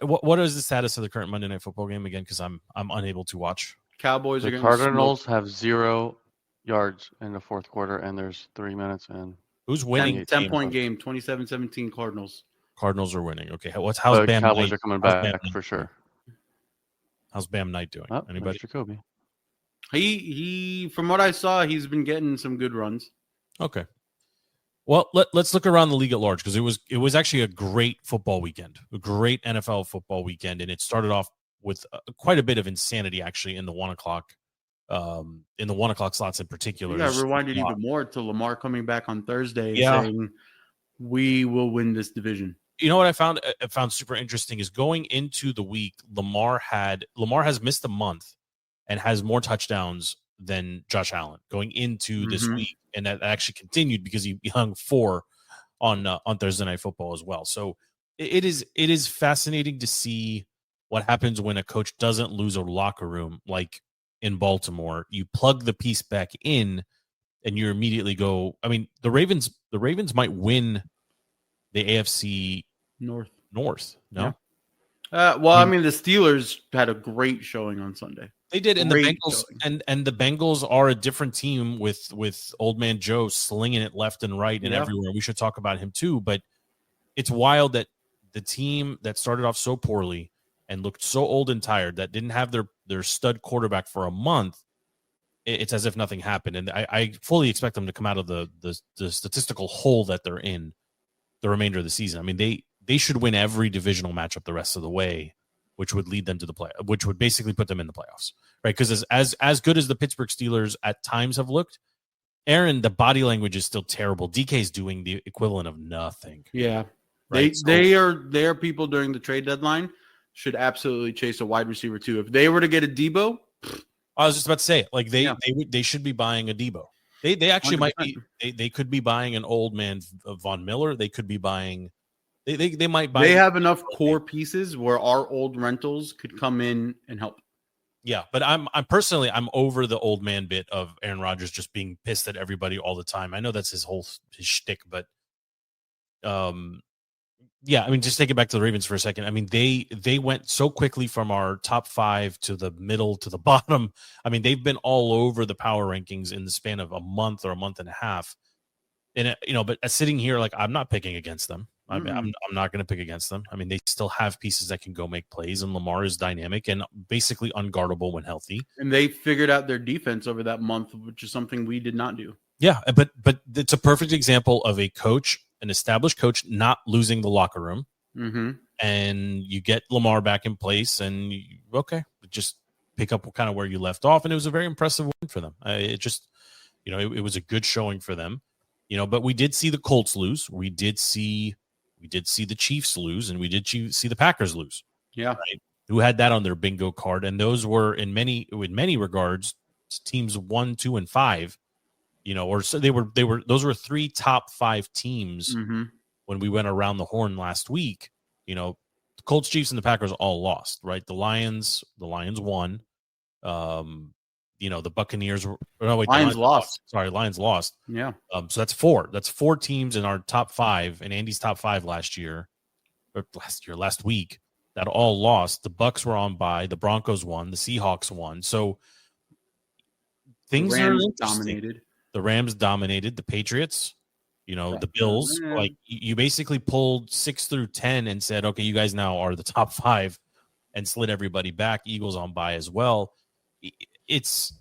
what is the status of the current Monday Night Football game again? Because I'm unable to watch. Cowboys are the Cardinals have 0 yards in the fourth quarter, and there's 3 minutes in. Who's winning? 10-point game, 27-17 Cardinals. Cardinals are winning. Okay, how's Bam? Cowboys Knight? Are coming back for sure. How's Bam Knight doing? Anybody? Jacoby. He from what I saw, he's been getting some good runs. Okay. Well, let's look around the league at large because it was actually a great football weekend, a great NFL football weekend, and it started off with quite a bit of insanity actually in the 1 o'clock slots in particular. Yeah, rewinded even more to Lamar coming back on Thursday saying we will win this division. You know what I found super interesting is going into the week, Lamar has missed a month and has more touchdowns than Josh Allen going into this week, and that actually continued because he hung 4 on Thursday Night Football as well. So it is fascinating to see what happens when a coach doesn't lose a locker room like in Baltimore. You plug the piece back in, and you immediately go. I mean, the Ravens might win the AFC North. No. Yeah. I mean, the Steelers had a great showing on Sunday. They did, and the Bengals and the Bengals are a different team with Old Man Joe slinging it left and right and everywhere. We should talk about him too, but it's wild that the team that started off so poorly and looked so old and tired that didn't have their stud quarterback for a month. It's as if nothing happened, and I fully expect them to come out of the statistical hole that they're in the remainder of the season. I mean, they should win every divisional matchup the rest of the way, which would lead them to the play, which would basically put them in the playoffs, right? Because as good as the Pittsburgh Steelers at times have looked, Aaron, the body language is still terrible. DK's doing the equivalent of nothing. Yeah, right? They are people during the trade deadline should absolutely chase a wide receiver too. If they were to get a Debo, I was just about to say it. Like they should be buying a Debo. They actually 100%. Might be. They could be buying an old man Von Miller. They could be buying. They might buy. They have enough core pieces where our old rentals could come in and help. Yeah, but I'm personally over the old man bit of Aaron Rodgers just being pissed at everybody all the time. I know that's his shtick, but yeah, I mean, just take it back to the Ravens for a second. I mean, they went so quickly from our top 5 to the middle to the bottom. I mean, they've been all over the power rankings in the span of a month or a month and a half. And but sitting here, like, I'm not picking against them. I'm not going to pick against them. I mean, they still have pieces that can go make plays, and Lamar is dynamic and basically unguardable when healthy. And they figured out their defense over that month, which is something we did not do. Yeah, but it's a perfect example of a coach, an established coach, not losing the locker room. Mm-hmm. And you get Lamar back in place, and just pick up kind of where you left off. And it was a very impressive win for them. It was a good showing for them. But we did see the Colts lose. We did see the Chiefs lose, and we did see the Packers lose. Yeah. Right? Who had that on their bingo card. And those were in many regards teams 1, 2, and 5, or so those were 3 top 5 teams when we went around the horn last week. The Colts, Chiefs, and the Packers all lost, right? The Lions won. The Buccaneers were Lions lost. Sorry, Lions lost. Yeah. So that's 4. That's 4 teams in our top 5 and Andy's top 5 last week that all lost. The Bucs were on bye. The Broncos won. The Seahawks won. So things are dominated. The Rams dominated. The Patriots, the Bills. Like you basically pulled 6 through 10 and said, okay, you guys now are the top 5, and slid everybody back. Eagles on bye as well. It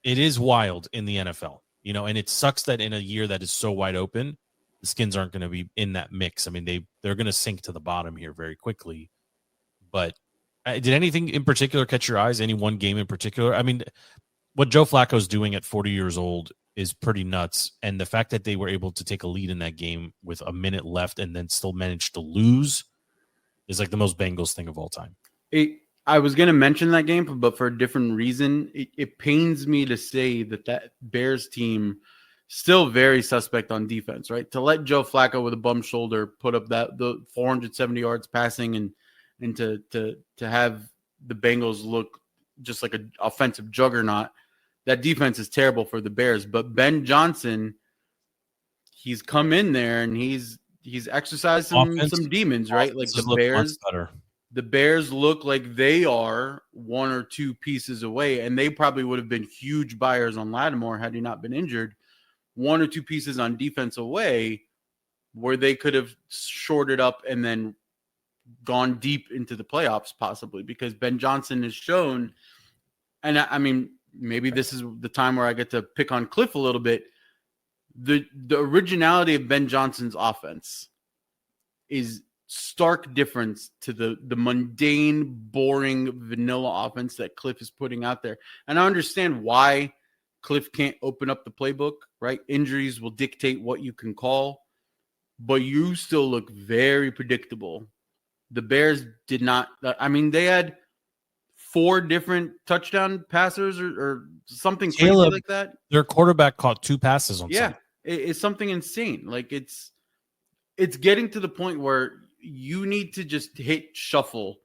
is wild in the NFL, and it sucks that in a year that is so wide open, the Skins aren't going to be in that mix. I mean, they're going to sink to the bottom here very quickly. But did anything in particular catch your eyes? Any one game in particular? I mean, what Joe Flacco's doing at 40 years old is pretty nuts. And the fact that they were able to take a lead in that game with a minute left and then still managed to lose is like the most Bengals thing of all time. I was going to mention that game, but for a different reason. It pains me to say that Bears team still very suspect on defense, right? To let Joe Flacco with a bum shoulder put up the 470 yards passing and to have the Bengals look just like an offensive juggernaut. That defense is terrible for the Bears. But Ben Johnson, he's come in there and he's exercised some demons, right? Like the Bears look like they are 1 or 2 pieces away, and they probably would have been huge buyers on Lattimore had he not been injured. 1 or 2 pieces on defense away where they could have shorted up and then gone deep into the playoffs possibly, because Ben Johnson has shown, and I mean, maybe this is the time where I get to pick on Cliff a little bit. The originality of Ben Johnson's offense is stark difference to the mundane, boring, vanilla offense that Cliff is putting out there. And I understand why Cliff can't open up the playbook, right? Injuries will dictate what you can call, but you still look very predictable. The Bears did not. I mean, they had 4 different touchdown passers or something crazy like that. Their quarterback caught 2 passes on Sunday. It's something insane. Like it's getting to the point where you need to just hit shuffle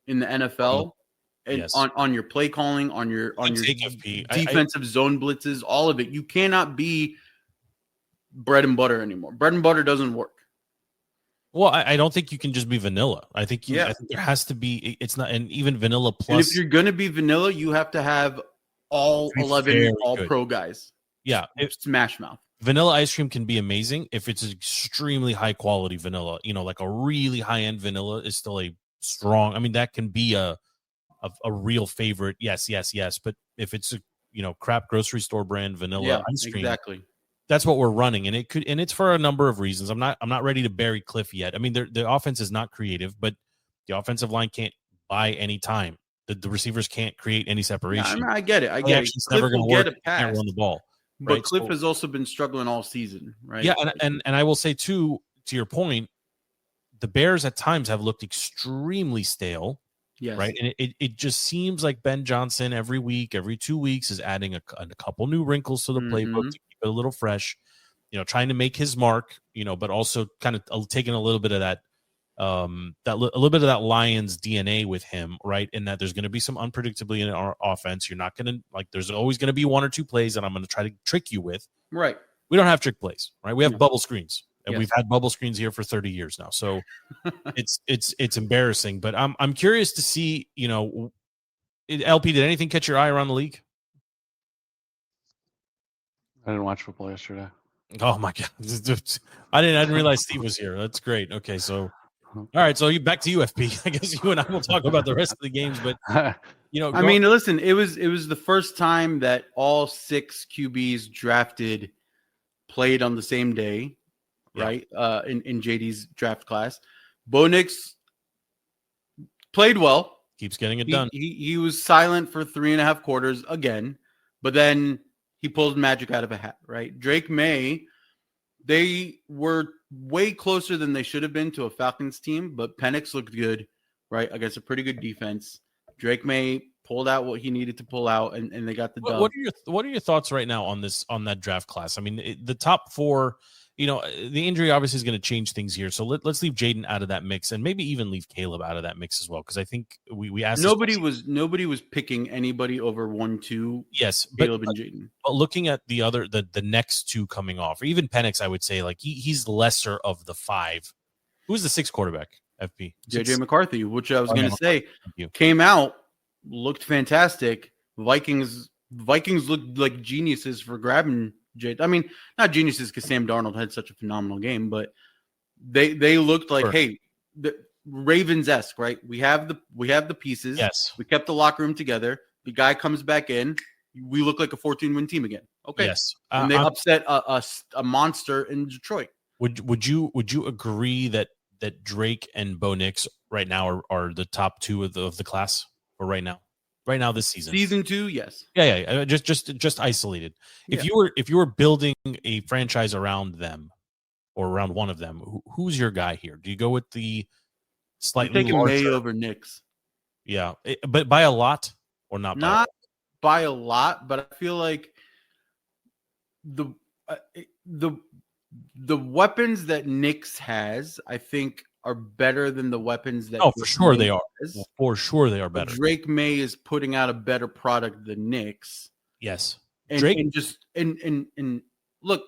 in the NFL and on your play calling, on your defensive zone blitzes, all of it. You cannot be bread and butter anymore. Bread and butter doesn't work. Well, I don't think you can just be vanilla. I think there has to be. It's not, and even vanilla plus. And if you're going to be vanilla, you have to have all 11 all-pro guys. Yeah, smash mouth. Vanilla ice cream can be amazing if it's extremely high quality vanilla. Like a really high end vanilla is still a strong. I mean, that can be a real favorite. Yes. But if it's a crap grocery store brand vanilla ice cream, exactly. That's what we're running, and it's for a number of reasons. I'm not ready to bury Cliff yet. I mean, the offense is not creative, but the offensive line can't buy any time. The receivers can't create any separation. I get it. It's never going to work. Can't run the ball. Right? But Cliff has also been struggling all season, right? Yeah, and I will say too, to your point, the Bears at times have looked extremely stale. Yes. Right. And it just seems like Ben Johnson every week, every 2 weeks is adding a couple new wrinkles to the playbook to keep it a little fresh, trying to make his mark, but also kind of taking a little bit of that, a little bit of that Lions DNA with him. Right. In that there's going to be some unpredictability in our offense. You're not going to there's always going to be 1 or 2 plays that I'm going to try to trick you with. Right. We don't have trick plays. Right. We have bubble screens. And we've had bubble screens here for 30 years now. So it's embarrassing. But I'm curious to see, LP, did anything catch your eye around the league? I didn't watch football yesterday. Oh my God. I didn't realize Steve was here. That's great. Okay. So, all right. So back to UFP. I guess you and I will talk about the rest of the games, but I mean, listen, it was the first time that all 6 QBs drafted played on the same day, right? In JD's draft class. Bo Nix played well. Keeps getting it done. He was silent for 3.5 quarters again, but then he pulled magic out of a hat, right? Drake May, they were way closer than they should have been to a Falcons team, but Penix looked good, right, against a pretty good defense. Drake May pulled out what he needed to pull out, and they got the dub. What are your thoughts right now on that draft class? I mean, the top 4. The injury obviously is going to change things here. So let's leave Jaden out of that mix, and maybe even leave Caleb out of that mix as well, because I think we asked. Nobody was picking anybody over 1-2. Yes, Caleb and Jaden. But looking at the next 2 coming off, or even Penix, I would say like he's lesser of the 5. Who's the 6th quarterback? FP JJ McCarthy, which I was going to say came out, looked fantastic. Vikings looked like geniuses for grabbing. I mean, not geniuses because Sam Darnold had such a phenomenal game, but they looked like, hey, the Ravens-esque, right? We have the pieces. Yes, we kept the locker room together. The guy comes back in. We look like a 14-win team again. Okay. Yes, and they upset a monster in Detroit. Would you agree that Drake and Bo Nix right now are the top 2 of the class for right now? Right now, this season. Season 2, yes. Yeah. Just isolated. If you were building a franchise around them, or around one of them, who's your guy here? Do you go with the slightly larger? May over Nix? Yeah, but by a lot or not? Not by a lot, but I feel like the weapons that Nix has, I think, are better than the weapons that. Oh, for sure they are. For sure they are better. Drake May is putting out a better product than Nix. Yes, Drake look.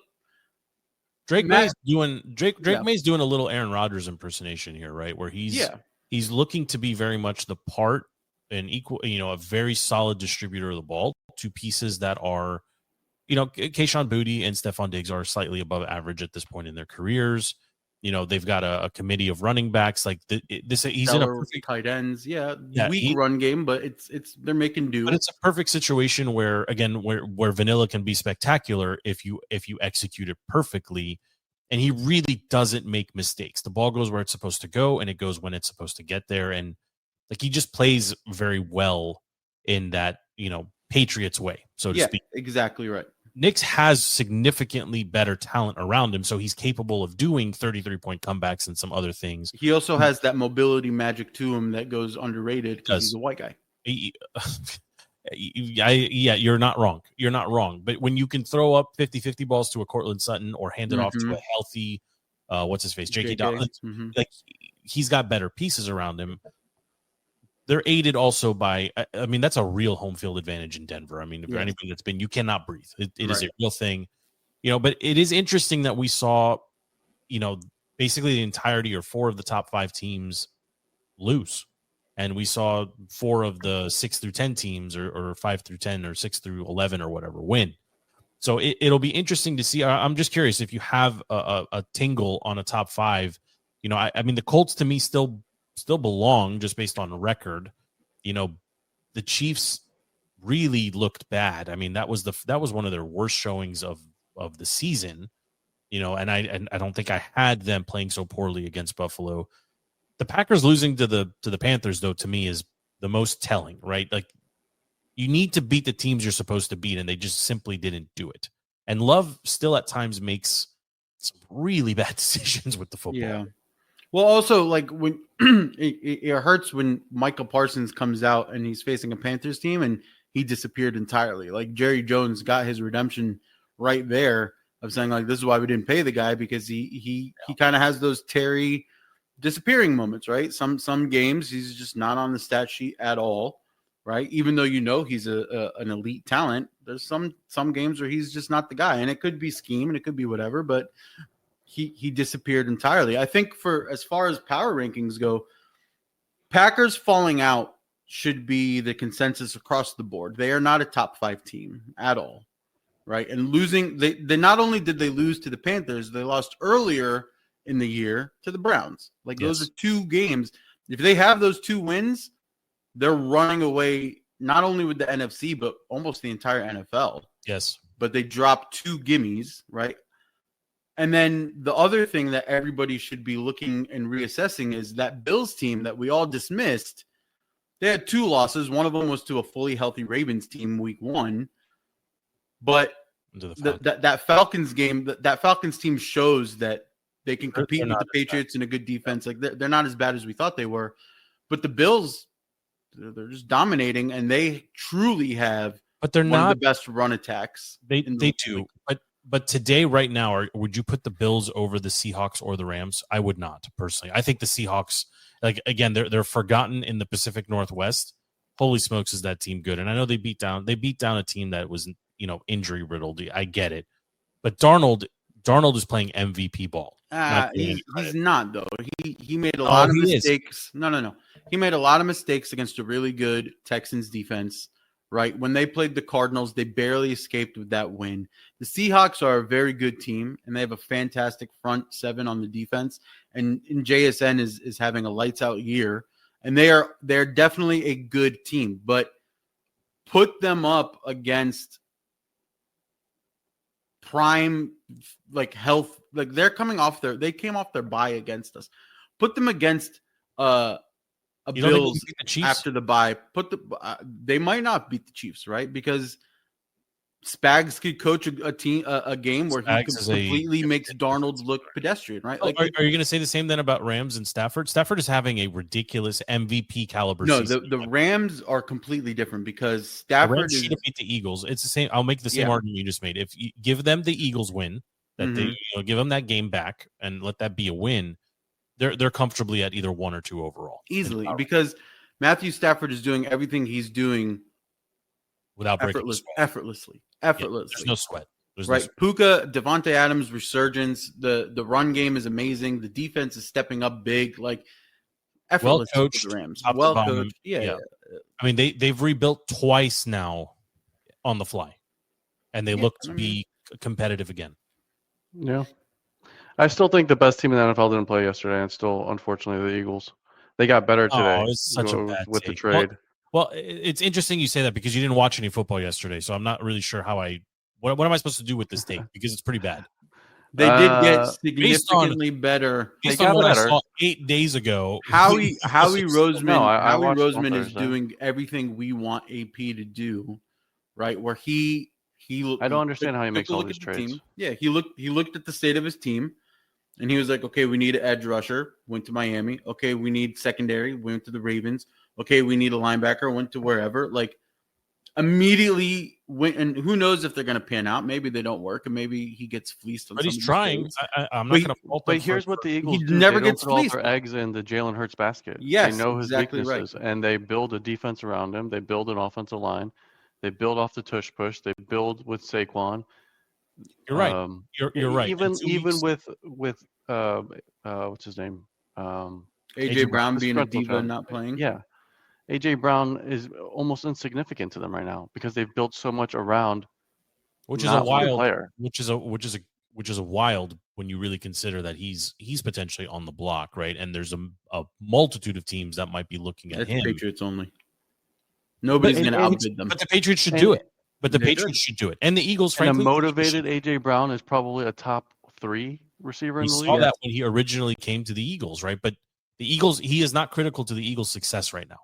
Drake May's doing a little Aaron Rodgers impersonation here, right? Where he's looking to be very much the part and equal, a very solid distributor of the ball to pieces that are, Kayshon Boutte and Stephon Diggs are slightly above average at this point in their careers. They've got a committee of running backs like this. He's in a perfect tight ends. Weak run game, but it's they're making do. But it's a perfect situation where vanilla can be spectacular if you execute it perfectly, and he really doesn't make mistakes. The ball goes where it's supposed to go, and it goes when it's supposed to get there, and like he just plays very well in that Patriots way, so to speak. Exactly right. Nix has significantly better talent around him, so he's capable of doing 33-point comebacks and some other things. He also has that mobility magic to him that goes underrated because he's a white guy. You're not wrong. You're not wrong. But when you can throw up 50-50 balls to a Cortland Sutton or hand it off to a healthy, J.K. Dobbins, like he's got better pieces around him. They're aided also by, I mean, that's a real home field advantage in Denver. I mean, if anything that's been, you cannot breathe. It is a real thing, but it is interesting that we saw, basically the entirety or 4 of the top 5 teams lose. And we saw 4 of the 6 through 10 teams or 5 through 10 or 6 through 11 or whatever win. So it'll be interesting to see. I'm just curious if you have a tingle on a top 5, I mean, the Colts to me still belong just based on record. The Chiefs really looked bad. I mean, that was one of their worst showings of the season, and I don't think I had them playing so poorly against Buffalo. The Packers losing to the Panthers, though, to me is the most telling, right? Like you need to beat the teams you're supposed to beat, and they just simply didn't do it. And Love still at times makes some really bad decisions with the football. Yeah. Well, also, like when it hurts when Michael Parsons comes out and he's facing a Panthers team and he disappeared entirely. Like Jerry Jones got his redemption right there of saying like, this is why we didn't pay the guy, because he kind of has those Terry disappearing moments, right? Some games he's just not on the stat sheet at all, right? Even though he's an elite talent, there's some games where he's just not the guy, and it could be scheme and it could be whatever, but he disappeared entirely. I think for as far as power rankings go, Packers falling out should be the consensus across the board. They are not a top 5 team at all, right? And losing, they not only did they lose to the Panthers, they lost earlier in the year to the Browns. Like those are 2 games. If they have those 2 wins, they're running away not only with the NFC, but almost the entire NFL. Yes. But they dropped 2 gimmies, right? And then the other thing that everybody should be looking and reassessing is that Bills team that we all dismissed. They had 2 losses. One of them was to a fully healthy Ravens team week 1. But that Falcons game, that Falcons team shows that they can compete with the Patriots and a good defense. Like they're not as bad as we thought they were. But the Bills, they're just dominating, and they truly have one of the best run attacks. They do. But today, right now, would you put the Bills over the Seahawks or the Rams? I would not, personally. I think the Seahawks, like, again, they're forgotten in the Pacific Northwest. Holy smokes, is that team good? And I know they beat down a team that was, injury riddled. I get it. But Darnold is playing MVP ball. He's not, though. He made a lot of mistakes. No. He made a lot of mistakes against a really good Texans defense. Right. When they played the Cardinals, they barely escaped with that win. The Seahawks are a very good team, and they have a fantastic front 7 on the defense. And JSN is having a lights out year, and they're definitely a good team. But put them up against prime health, they're coming off they came off their bye against us. Put them against Bills after the bye. They might not beat the Chiefs, right? Because Spags could coach a game where he completely makes Darnold look pedestrian, right? Are you going to say the same then about Rams and Stafford? Stafford is having a ridiculous MVP caliber season. The Rams are completely different because Stafford should have beat the Eagles. It's the same. I'll make the same argument you just made. If you give them the Eagles win, that they give them that game back and let that be a win, they're comfortably at either 1 or 2 overall. Easily, because Matthew Stafford is doing everything he's doing without effortlessly. There's no sweat. Puka, Devontae Adams resurgence. The run game is amazing. The defense is stepping up big. Well coached. The Rams. Well coached. Yeah. I mean, they've rebuilt twice now on the fly, and they look to be competitive again. Yeah. I still think the best team in the NFL didn't play yesterday, and still, unfortunately, the Eagles. They got better today. Oh, it's such a bad with the trade. Well, it's interesting you say that because you didn't watch any football yesterday, so I'm not really sure what am I supposed to do with this take because it's pretty bad. They did get significantly better. Based on what I saw 8 days ago, Howie Roseman is doing everything we want AP to do, right? Where he I don't understand how he makes all these trades. Yeah, he looked at the state of his team. And he was like, okay, we need an edge rusher, went to Miami. Okay, we need secondary, went to the Ravens. Okay, we need a linebacker, went to wherever. Immediately went, and who knows if they're going to pan out. Maybe they don't work, and maybe he gets fleeced. But he's trying. I'm not going to fault him. But here's what the Eagles do. Never they gets don't put fleeced. all their eggs in the Jalen Hurts basket. Yes, they know his exactly weaknesses, right. and they build a defense around him. They build an offensive line. They build off the tush push. They build with Saquon. You're right. You're right. Even with what's his name? AJ Brown being a diva and not playing. Yeah. AJ Brown is almost insignificant to them right now because they've built so much around which is a wild player. Which is a wild when you really consider that he's potentially on the block, right? And there's a multitude of teams that might be looking at him. Patriots only. Nobody's going to outbid them. But the Patriots should do it. Should do it. And the Eagles, frankly, a motivated AJ Brown is probably a top 3 receiver in the league. We saw that when he originally came to the Eagles, right? But the Eagles, he is not critical to the Eagles' success right now.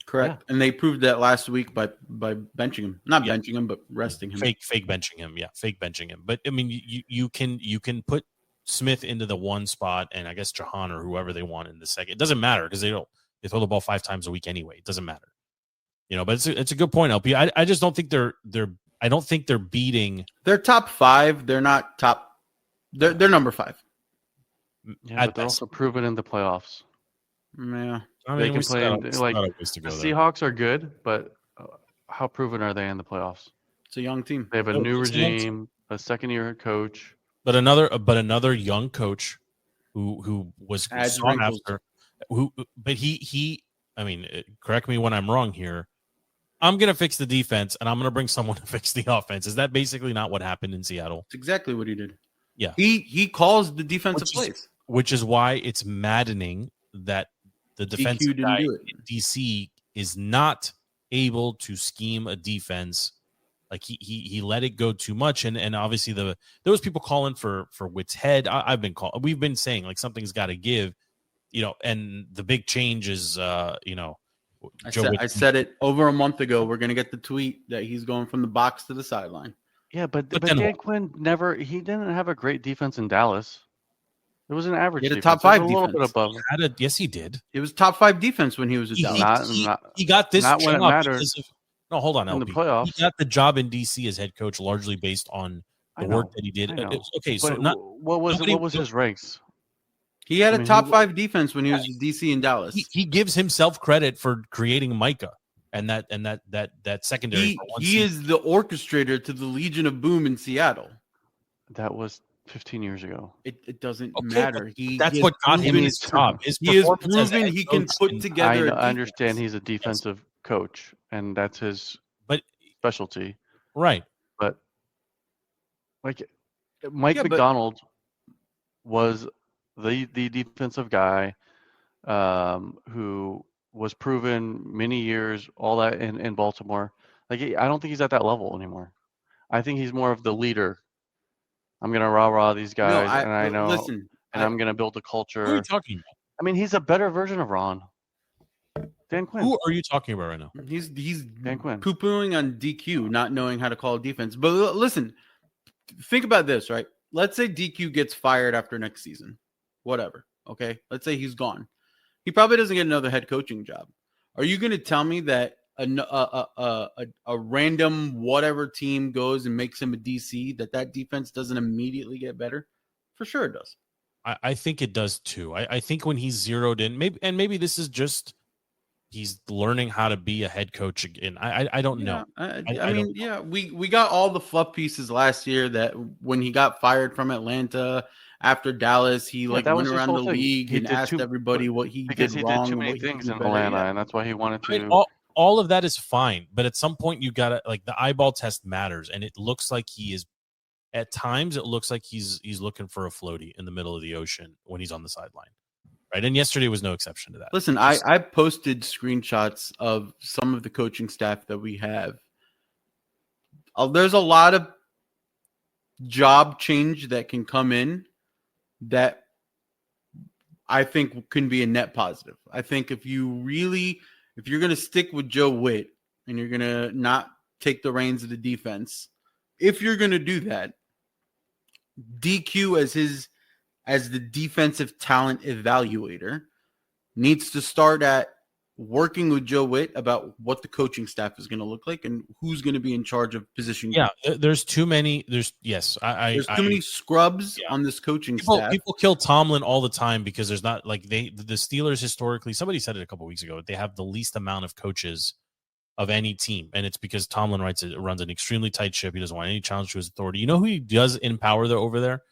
Correct. Yeah. And they proved that last week by benching him. Not benching him, but resting him. Fake benching him. Yeah, fake benching him. But I mean, you can put Smith into the 1 spot and I guess Jahan or whoever they want in the second. It doesn't matter because they throw the ball 5 times a week anyway. It doesn't matter. But it's a good point, LP. I just don't think they're beating. They're top 5. They're not top. They're number 5. Yeah, but they're also proven in the playoffs. Yeah, I mean, they can play. The Seahawks are good, but how proven are they in the playoffs? It's a young team. They have a new regime, a second-year coach, but another young coach who was sought after. But he. I mean, correct me when I'm wrong here. I'm going to fix the defense, and I'm going to bring someone to fix the offense. Is that basically not what happened in Seattle? It's exactly what he did. Yeah. He calls the defensive plays. Which is why it's maddening that the defensive guy in DC is not able to scheme a defense. Like he let it go too much, and obviously there was people calling for Witt's head. We've been saying like something's got to give, and the big change is I said it over a month ago. We're gonna get the tweet that he's going from the box to the sideline. Yeah, but Dan Quinn didn't have a great defense in Dallas. It was an average. He had a defense. top 5 defense. A defense. little bit above. Yes, he did. It was top 5 defense when he was at Dallas. He got this not when it mattered. No, hold on, in LP. the playoffs. He got the job in DC as head coach largely based on the work that he did. Okay, so what was his ranks? He had a top 5 defense when he was in DC and Dallas. He gives himself credit for creating Micah and that secondary. He is the orchestrator to the Legion of Boom in Seattle. That was 15 years ago. It doesn't matter. That's what got him his job. He has proven he can put together. I understand he's a defensive coach, and that's his specialty. Right. But like Mike McDonald was the defensive guy who was proven many years, all that in Baltimore. Like I don't think he's at that level anymore. I think he's more of the leader. I'm gonna rah these guys, I'm gonna build a culture. Who are you talking about? I mean, he's a better version of Ron. Dan Quinn. Who are you talking about right now? He's Dan Quinn. Poo-pooing on DQ, not knowing how to call a defense. But listen, think about this, right? Let's say DQ gets fired after next season. Whatever. Okay. Let's say he's gone. He probably doesn't get another head coaching job. Are you going to tell me that a random whatever team goes and makes him a DC, that defense doesn't immediately get better? For sure it does. I think it does too. I think when he's zeroed in, maybe this is just he's learning how to be a head coach again. I don't know. I mean, we got all the fluff pieces last year that when he got fired from Atlanta after Dallas, he went around the league and asked everybody what he did wrong. He did too many things in Atlanta, and that's why he wanted to. All of that is fine, but at some point you gotta the eyeball test matters, and it looks like he is. At times, it looks like he's looking for a floaty in the middle of the ocean when he's on the sideline, right? And yesterday was no exception to that. Listen, I posted screenshots of some of the coaching staff that we have. There's a lot of job change that can come in that I think can be a net positive. I think if you're going to stick with Joe Witt and you're going to not take the reins of the defense, if you're going to do that, DQ as the defensive talent evaluator needs to start at working with Joe Witt about what the coaching staff is going to look like and who's going to be in charge of position. Yeah, there's too many. There's too many scrubs on this coaching staff. People kill Tomlin all the time because there's not the Steelers historically. Somebody said it a couple weeks ago. They have the least amount of coaches of any team, and it's because Tomlin runs an extremely tight ship. He doesn't want any challenge to his authority. You know who he does empower over there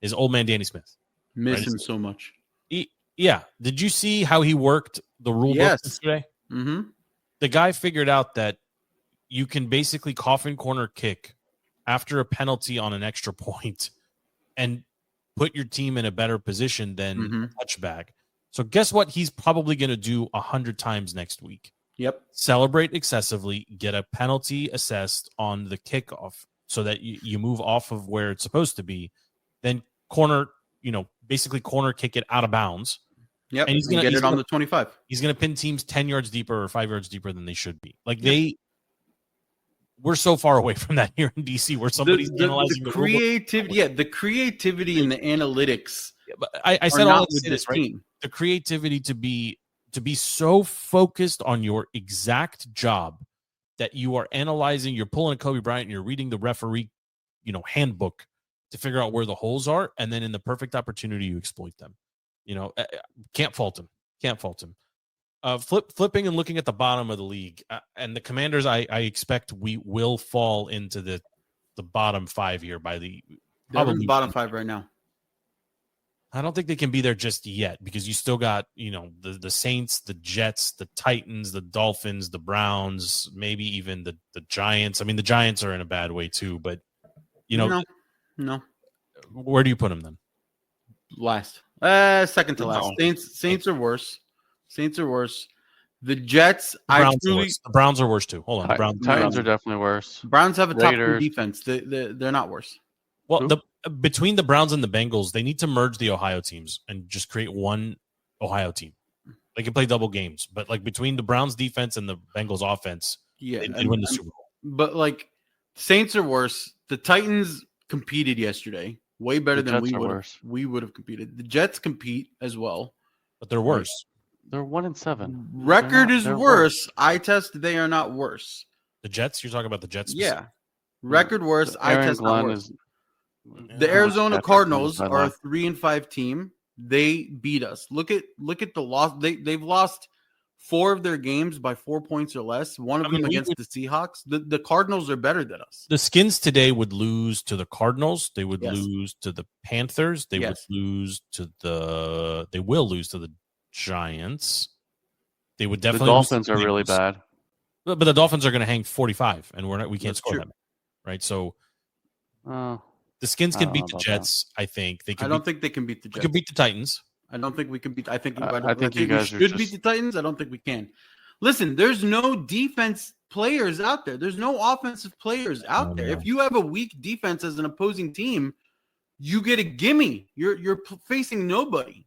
is old man Danny Smith. Miss him so much. Did you see how he worked the rule book yesterday? Mm-hmm. The guy figured out that you can basically coffin corner kick after a penalty on an extra point and put your team in a better position than touchback. So guess what? He's probably going to do 100 times next week. Yep. Celebrate excessively, get a penalty assessed on the kickoff so that you move off of where it's supposed to be, then basically corner kick it out of bounds. Yep. And he's going to get it on the 25. He's going to pin teams 10 yards deeper or 5 yards deeper than they should be. We're so far away from that here in DC where somebody's analyzing the creativity. The creativity and the analytics. Yeah, but I said all with this team. The creativity to be so focused on your exact job that you are analyzing, you're pulling a Kobe Bryant, and you're reading the referee, handbook to figure out where the holes are, and then in the perfect opportunity, you exploit them. Can't fault him. Flipping and looking at the bottom of the league, and the Commanders, I expect we will fall into the bottom 5 here by the bottom 5 right now. I don't think they can be there just yet because you still got, the Saints, the Jets, the Titans, the Dolphins, the Browns, maybe even the Giants. I mean, the Giants are in a bad way too, but No. Where do you put them then? Last. Second to last. No. Saints are worse. Saints are worse. The Jets, the Browns are worse too. Hold on. Titans are definitely worse. Browns have a Raiders. top 3 defense. They're not worse. Well, between the Browns and the Bengals, they need to merge the Ohio teams and just create one Ohio team. They can play double games, but like between the Browns defense and the Bengals offense, they win the Super Bowl. But like Saints are worse. The Titans competed yesterday way better than we would have competed. The Jets compete as well, but they're worse. They're 1-7. Record is worse. Eye test, they are not worse. The Jets? You're talking about the Jets? Yeah. Record worse. Eye test not worse. The Arizona Cardinals are a 3-5 team. They beat us. Look at the loss. They've lost 4 of their games by 4 points or less. One of them against the Seahawks. The Cardinals are better than us. The Skins today would lose to the Cardinals. They would lose to the Panthers. They would lose to They will lose to the Giants. They would definitely. The Dolphins are really bad. But the Dolphins are going to hang 45, and we can't score them, right? So. The Skins can beat the Jets. I think they can. I don't think they can beat the Jets. We can beat the Titans. I don't think we can beat. I think you we guys should beat the Titans. I don't think we can. Listen, there's no defense players out there. There's no offensive players out there. If you have a weak defense as an opposing team, you get a gimme. You're facing nobody.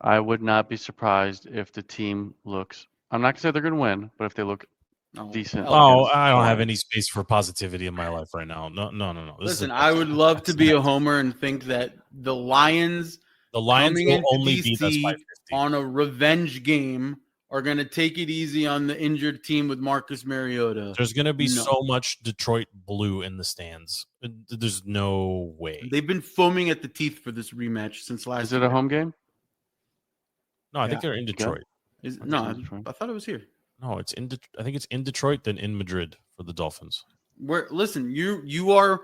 I would not be surprised if the team looks. I'm not gonna say they're gonna win, but if they look decent. Oh, I don't have any space for positivity in my life right now. No. Listen, I would love to be a homer and think that the Lions will only beat us by 50 on a revenge game are going to take it easy on the injured team with Marcus Mariota. There's going to be so much Detroit blue in the stands. There's no way. They've been foaming at the teeth for this rematch since last. Is it a home game? No, I think they're in Detroit. I thought it was here. No, it's in. I think it's in Detroit, then in Madrid for the Dolphins. Listen, you are.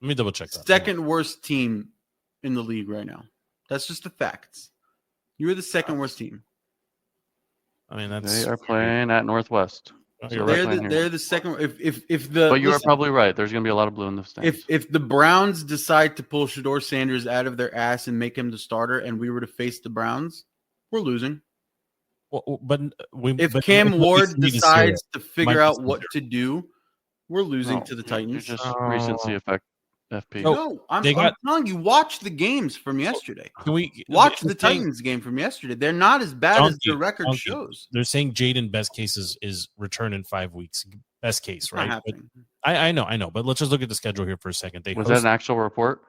Let me double check that. Second worst team in the league right now. That's just the facts. You're the second worst team. I mean, they are playing at Northwest. So they're the second. But you are probably right. There's going to be a lot of blue in the stands. If the Browns decide to pull Shedeur Sanders out of their ass and make him the starter, and we were to face the Browns, we're losing. Well, but if Cam Ward decides to figure out what to do, we're losing to the Titans. Just recency effect, FP. No, I'm telling you, watch the games from yesterday. Watch the Titans game from yesterday. They're not as bad as the record shows. They're saying Jaden best case is return in 5 weeks. Best case, right? I know. But let's just look at the schedule here for a second. Was that an actual report?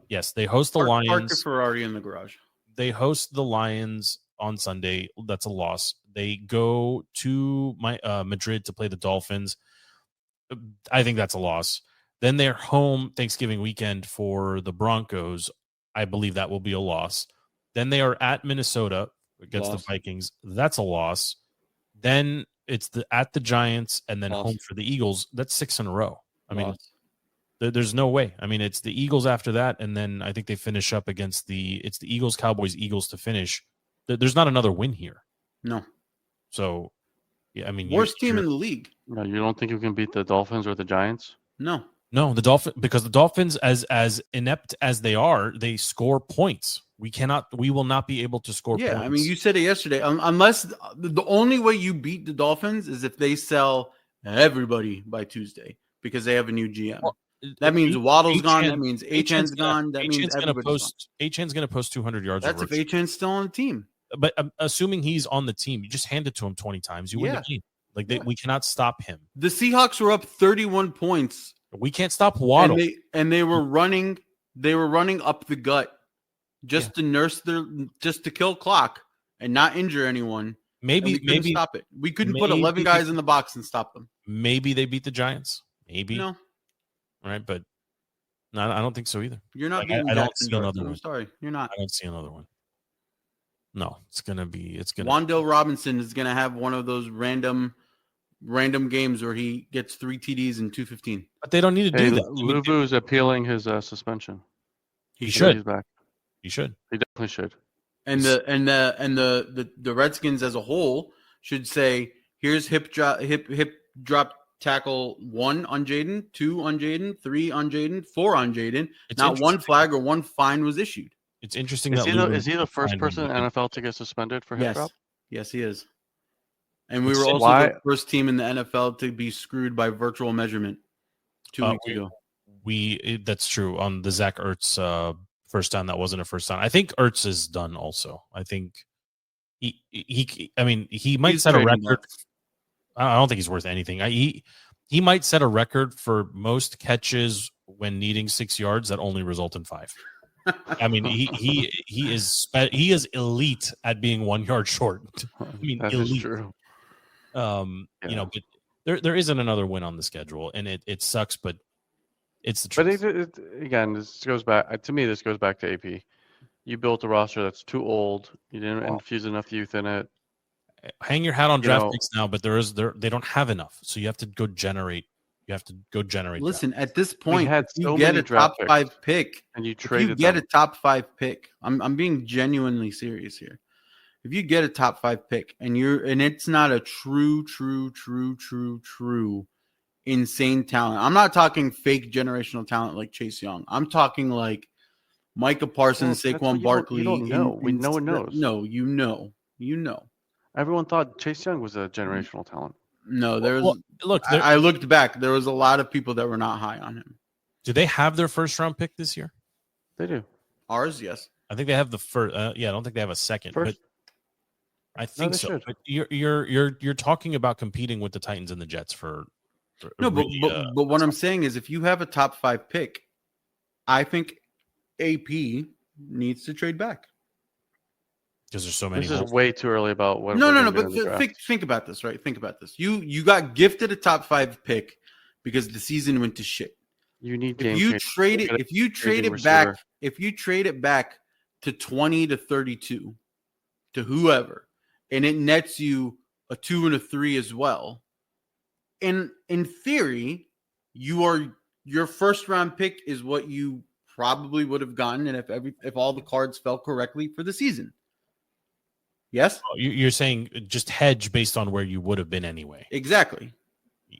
Yes, they host the Lions. Park a Ferrari in the garage. They host the Lions on Sunday. That's a loss. They go to Madrid to play the Dolphins. I think that's a loss. Then they're home Thanksgiving weekend for the Broncos. I believe that will be a loss. Then they are at Minnesota against the Vikings. That's a loss. Then it's at the Giants and then home for the Eagles. That's 6 in a row. I mean, there's no way. I mean, it's the Eagles after that, and then I think they finish up against it's the Eagles, Cowboys, Eagles to finish. There's not another win here. No. So, yeah, I mean, worst team in the league. No, you don't think you can beat the Dolphins or the Giants? No, the Dolphins, as inept as they are, they score points. We will not be able to score points. Yeah, I mean, you said it yesterday. Unless the only way you beat the Dolphins is if they sell everybody by Tuesday because they have a new GM. Well, that means Waddle's gone. That means Achan's gone. That means everybody's gone. Achan's going to post 200 yards. That's if Achan's still on the team. But assuming he's on the team, you just hand it to him 20 times. You win the game. We cannot stop him. The Seahawks were up 31 points. We can't stop Waddle. And they were running up the gut just to kill clock and not injure anyone. Maybe stop it. We couldn't put 11 guys in the box and stop them. Maybe they beat the Giants. Maybe. No. Right, but no, I don't think so either. You're not. I don't see another one. I'm sorry, you're not. I don't see another one. No, it's gonna. Wan'Dale Robinson is gonna have one of those random games where he gets 3 TDs and 215. But they don't need to do that. Luvu is appealing his suspension. He should. He's back. He should. He definitely should. And the Redskins as a whole should say, here's hip drop tackle 1 on Jaden, 2 on Jaden, 3 on Jaden, 4 on Jaden. Not one flag or one fine was issued. It's interesting Is that he the first person in NFL to get suspended for hip drop? Yes, he is. And we were also the first team in the NFL to be screwed by virtual measurement 2 weeks ago. That's true. On the Zach Ertz first down, that wasn't a first down. I think Ertz is done also. I think he might set a record. I don't think he's worth anything. He might set a record for most catches when needing 6 yards that only result in 5. I mean, he is elite at being 1 yard short. I mean, that elite. Is true. You know, but there isn't another win on the schedule, and it sucks, but it's the truth. But again, this goes back to me. This goes back to AP. You built a roster that's too old. You didn't infuse enough youth in it. Hang your hat on draft picks now, but they don't have enough, so you have to go generate. Listen, at this point, you get a top 5 pick, and you traded. If you get a top 5 pick, I'm being genuinely serious here. If you get a top 5 pick and it's not a true insane talent. I'm not talking fake generational talent like Chase Young. I'm talking like Micah Parsons, Saquon Barkley. You don't know. No one knows. No, you know. Everyone thought Chase Young was a generational talent. No, I looked back. There was a lot of people that were not high on him. Do they have their first round pick this year? They do. Ours, yes. I think they have the first. I don't think they have a second. But I think so. Should. But you're talking about competing with the Titans and the Jets for. No, but what I'm saying is, if you have a top 5 pick, I think AP needs to trade back. Because there's so many. This is way too early about what. No. But think about this, right? Think about this. You got gifted a top 5 pick because the season went to shit. You need. If you trade it back to 20 to 32 to whoever, and it nets you a 2 and a 3 as well. In theory, your first round pick is what you probably would have gotten, and if all the cards fell correctly for the season. Yes, you're saying just hedge based on where you would have been anyway. Exactly.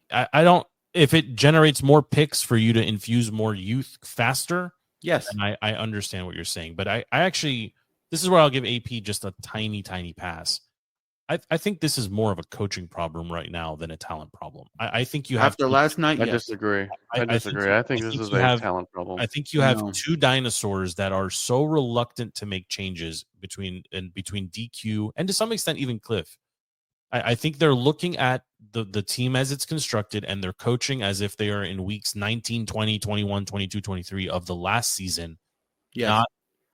I don't. If it generates more picks for you to infuse more youth faster, yes, and I understand what you're saying. But I actually, this is where I'll give AP just a tiny pass. I think this is more of a coaching problem right now than a talent problem. I think you have last night. I disagree. I disagree. I think this is a talent problem. I think you have two dinosaurs that are so reluctant to make changes between DQ and to some extent even Cliff. I think they're looking at the team as it's constructed and they're coaching as if they are in weeks 19, 20, 21, 22, 23 of the last season, not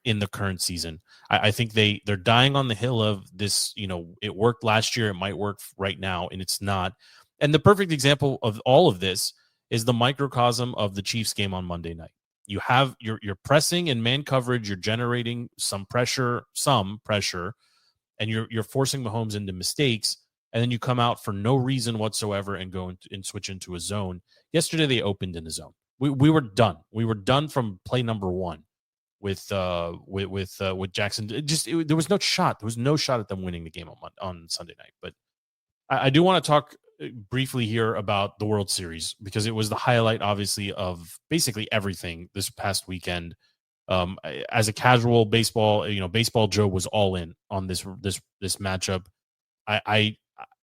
in the current season. I think they're dying on the hill of this, it worked last year, it might work right now, and it's not. And the perfect example of all of this is the microcosm of the Chiefs game on Monday night. You have you're pressing in man coverage, you're generating some pressure, and you're forcing Mahomes into mistakes, and then you come out for no reason whatsoever and go and switch into a zone. Yesterday they opened in a zone. We were done. We were done from play number 1. With Jackson, there was no shot. There was no shot at them winning the game on Sunday night. But I do want to talk briefly here about the World Series because it was the highlight, obviously, of basically everything this past weekend. As a casual baseball, Baseball Joe was all in on this matchup. I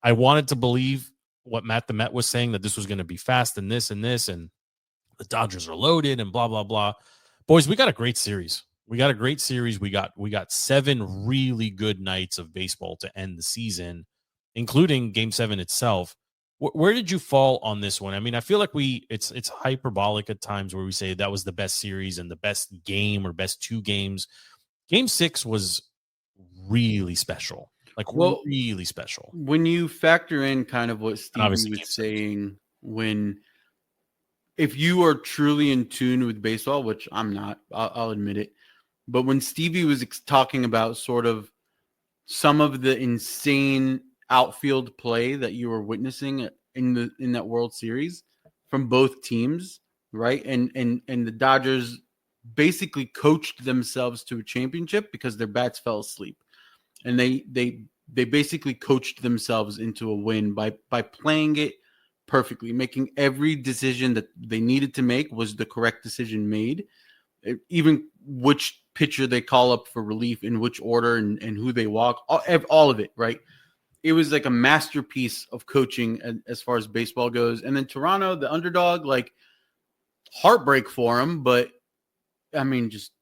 wanted to believe what Matt the Met was saying, that this was going to be fast and this, and the Dodgers are loaded and blah blah blah. Boys, we got a great series. We got 7 really good nights of baseball to end the season, including Game 7 itself. Where did you fall on this one? I mean, I feel like it's hyperbolic at times where we say that was the best series and the best game or best 2 games. Game 6 was really special, really special. When you factor in kind of what Steve was saying, if you are truly in tune with baseball, which I'm not, I'll admit it, but when Stevie was talking about sort of some of the insane outfield play that you were witnessing in that World Series from both teams, right? And the Dodgers basically coached themselves to a championship because their bats fell asleep, and they basically coached themselves into a win by playing it perfectly, making every decision that they needed to make was the correct decision made, even which pitcher they call up for relief, in which order, and who they walk, all of it, right? It was like a masterpiece of coaching as far as baseball goes. And then Toronto, the underdog, like, heartbreak for them, but I mean, just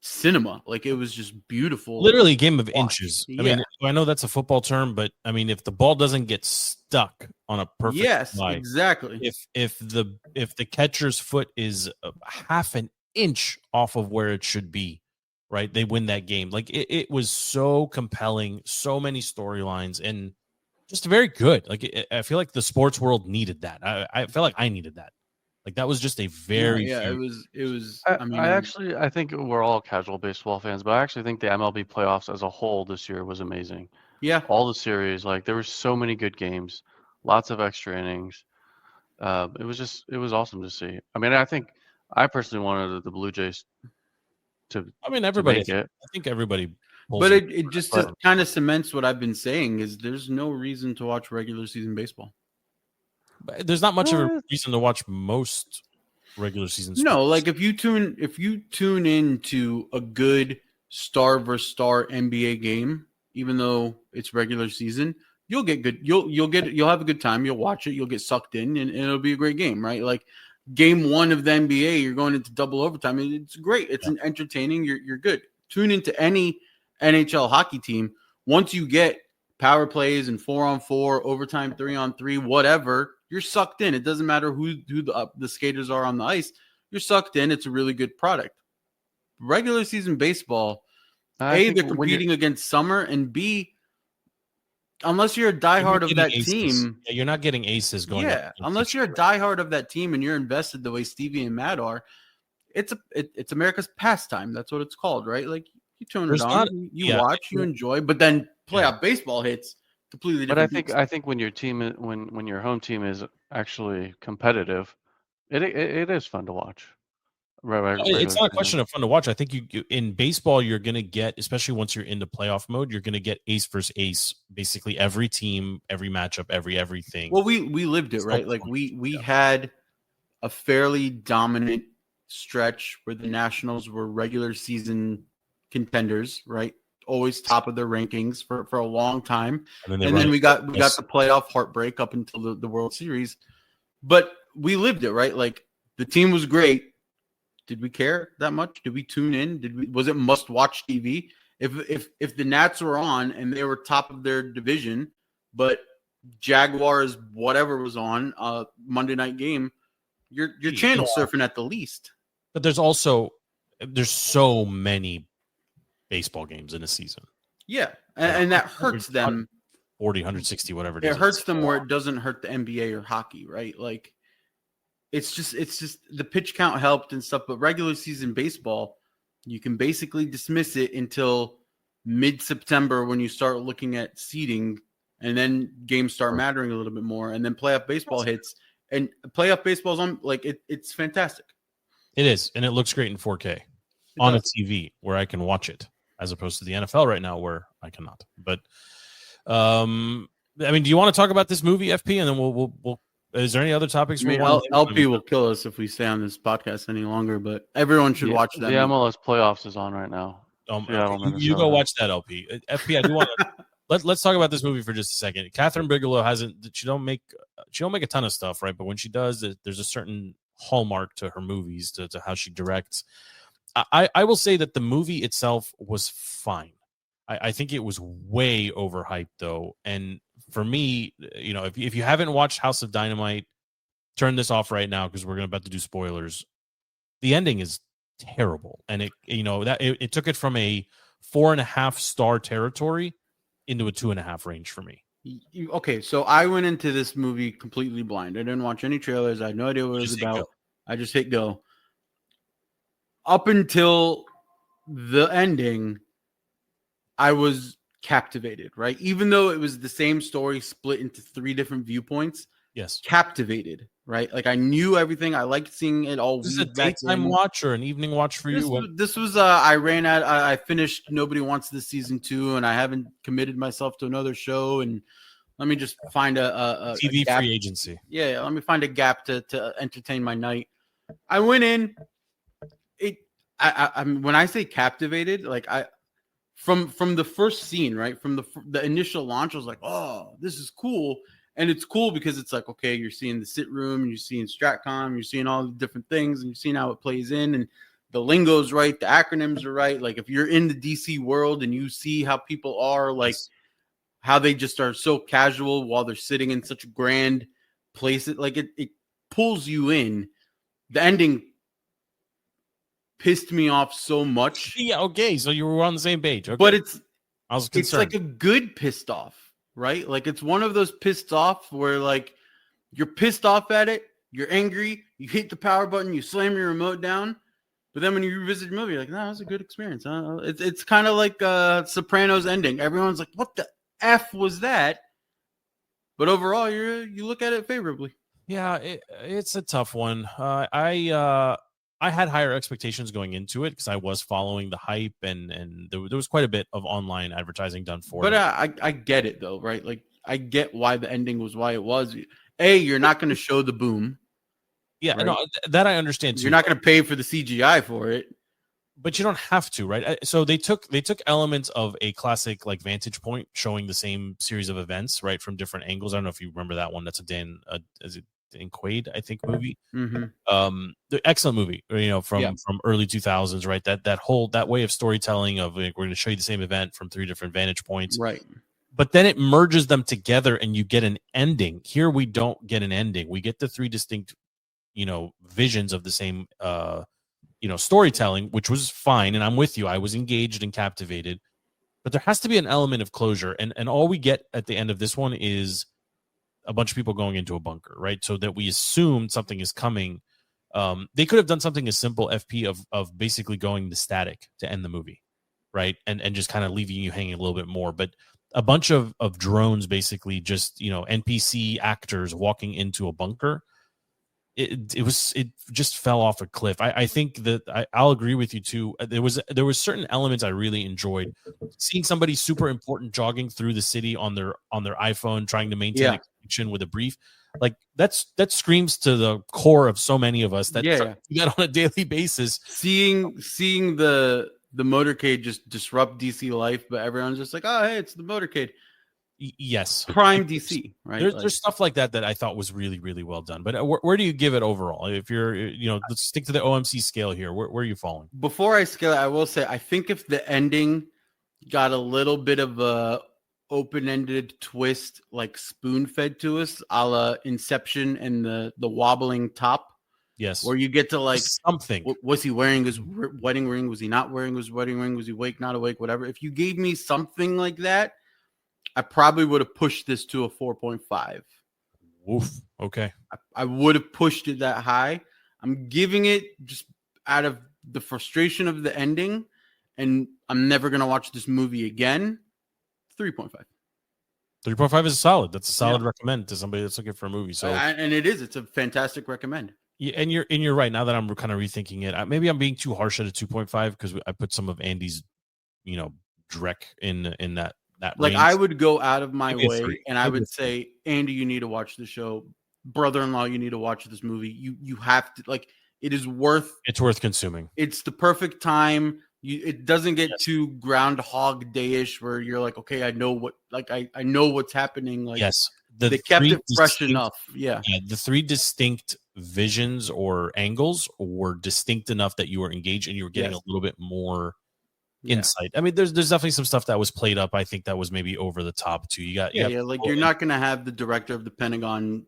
cinema. Like, it was just beautiful. Literally a game of inches. I mean, I know that's a football term, but I mean, if the ball doesn't get stuck on a perfect fly, exactly. If the catcher's foot is half an inch off of where it should be, right, they win that game. Like, it was so compelling, so many storylines, and just very good. Like, I feel like the sports world needed that. I felt like I needed that. Like, that was just a very it was. I think we're all casual baseball fans, but I actually think the MLB playoffs as a whole this year was amazing. Yeah, all the series, like, there were so many good games, lots of extra innings. It was awesome to see. I mean, I personally wanted the Blue Jays to. I mean, everybody. To make it. I think everybody. But it just kind of cements what I've been saying: is there's no reason to watch regular season baseball. There's not much of a reason to watch most regular season sports. No, like if you tune into a good star versus star NBA game, even though it's regular season, you'll get good. You'll have a good time. You'll watch it. You'll get sucked in, and it'll be a great game, right? Like game 1 of the NBA, you're going into double overtime. It's great. It's an entertaining. You're good. Tune into any NHL hockey team. Once you get power plays and 4-on-4, overtime, 3-on-3, whatever, you're sucked in. It doesn't matter who the skaters are on the ice. You're sucked in. It's a really good product. Regular season baseball, A, they're competing against summer, and B, unless you're a diehard of that team. Yeah, you're not getting aces going. Yeah, unless you're a diehard of that team and you're invested the way Stevie and Matt are, it's America's pastime. That's what it's called, right? Like, you turn it on, you watch, you enjoy, but then playoff baseball hits completely different. But I think when your team when your home team is actually competitive, it is fun to watch. Right. It's not a question of fun to watch. I think you in baseball, you're going to get, especially once you're into playoff mode, you're going to get ace versus ace, basically every team, every matchup, everything. Well, we lived it, right? Like we had a fairly dominant stretch where the Nationals were regular season contenders, right? Always top of their rankings for a long time. And then we got the playoff heartbreak up until the World Series. But we lived it, right? Like, the team was great. Did we care that much? Did we tune in? Was it must-watch TV? If the Nats were on and they were top of their division, but Jaguars, whatever was on, Monday night game, you're channel surfing at the least. But there's so many baseball games in a season. Yeah, and that hurts them. 40, 160, whatever it is. It hurts them where it doesn't hurt the NBA or hockey, right? Like, it's just the pitch count helped and stuff, but regular season baseball, you can basically dismiss it until mid-September when you start looking at seeding, and then games start mattering a little bit more, and then playoff baseball hits, and playoff baseball's on, like, it's fantastic. It is, and it looks great in 4K on a TV where I can watch it, as opposed to the NFL right now where I cannot. But I mean, do you want to talk about this movie, FP, and then we'll is there any other topics? LP will kill us if we stay on this podcast any longer, but everyone should watch that. The MLS playoffs is on right now. You go watch that, LP. FP, I do want to let's talk about this movie for just a second. Catherine Bigelow she don't make a ton of stuff, right? But when she does, there's a certain hallmark to her movies, to how she directs. I will say that the movie itself was fine. I think it was way overhyped, though. And for me, if you haven't watched House of Dynamite, turn this off right now because we're about to do spoilers. The ending is terrible, and it took it from a 4.5 star territory into a 2.5 range for me. Okay, so I went into this movie completely blind. I didn't watch any trailers. I had no idea what it was about. I just hit go. Up until the ending, I was captivated, right? Even though it was the same story split into 3 different viewpoints. Yes. Captivated. right? Like I knew everything. I liked seeing it all. Is this a daytime watch or an evening watch for you? This was I finished Nobody Wants This season 2, and I haven't committed myself to another show. And let me just find a TV gap. free agency. Yeah, let me find a gap to entertain my night. I went in. I mean, when I say captivated, like from the first scene, right, from the initial launch, I was like, oh, this is cool. And it's cool because it's like, okay, you're seeing the sit room, and you're seeing Stratcom, you're seeing all the different things, and you're seeing how it plays in, and the lingo's right, the acronyms are right. Like if you're in the DC world and you see how people are, like how they just are so casual while they're sitting in such grand places, like it pulls you in. The ending pissed me off so much. Yeah, okay, so you were on the same page. Okay. But I was concerned. It's like a good pissed off. Right? Like it's one of those pissed off where like you're pissed off at it, you're angry, you hit the power button, you slam your remote down, but then when you revisit the movie, you're like, no, that was a good experience. It's kind of like Sopranos ending. Everyone's like, what the F was that? But overall, you look at it favorably. Yeah, it's a tough one. I had higher expectations going into it because I was following the hype, and there was quite a bit of online advertising done for it. But I get it though, right? Like I get why the ending was why it was. You're not going to show the boom. Yeah, right? No, that I understand too. You're not going to pay for the CGI for it. But you don't have to, right? So they took elements of a classic like vantage point showing the same series of events, right, from different angles. I don't know if you remember that one. That's a Dan Quaid, I think, movie. Mm-hmm. The excellent movie, from early 2000s, right? That way of storytelling of like, we're going to show you the same event from 3 different vantage points, right? But then it merges them together, and you get an ending. Here we don't get an ending. We get the 3 distinct, visions of the same, storytelling, which was fine. And I'm with you. I was engaged and captivated, but there has to be an element of closure, and all we get at the end of this one is a bunch of people going into a bunker, right? So that we assume something is coming. They could have done something as simple, FP, of basically going to static to end the movie, right? And just kind of leaving you hanging a little bit more. But a bunch of drones, basically just, NPC actors walking into a bunker. It just fell off a cliff. I think that I'll agree with you too. There was certain elements I really enjoyed. Seeing somebody super important jogging through the city on their iPhone, trying to maintain a connection with a brief, like that screams to the core of so many of us that do that on a daily basis. Seeing the motorcade just disrupt DC life, but everyone's just like, oh hey, it's the motorcade. Yes, prime DC, right? There's stuff like that I thought was really, really well done. But where do you give it overall? If you're, let's stick to the OMC scale here. Where are you falling? Before I scale it, I will say I think if the ending got a little bit of a open-ended twist, like spoon-fed to us, a la Inception and the wobbling top. Yes, where you get to like something. Was he wearing his wedding ring? Was he not wearing his wedding ring? Was he awake, not awake? Whatever. If you gave me something like that, I probably would have pushed this to a 4.5. Oof. Okay. I would have pushed it that high. I'm giving it just out of the frustration of the ending, and I'm never going to watch this movie again. 3.5. 3.5 is solid. That's a solid recommend to somebody that's looking for a movie. So, and it is. It's a fantastic recommend. Yeah, and you're right. Now that I'm kind of rethinking it, maybe I'm being too harsh at a 2.5 because I put some of Andy's, dreck in that. Like range. I would go out of my way and I would say, Andy, you need to watch the show. Brother-in-law, you need to watch this movie. You have to, like, it's worth consuming. It's the perfect time. It doesn't get too Groundhog Day-ish where you're like, okay, I know what, like I know what's happening. Like, yes, they kept it fresh enough. Yeah, the 3 distinct visions or angles were distinct enough that you were engaged and you were getting a little bit more insight. I mean, there's definitely some stuff that was played up. I think that was maybe over the top too. Like you're not going to have the director of the Pentagon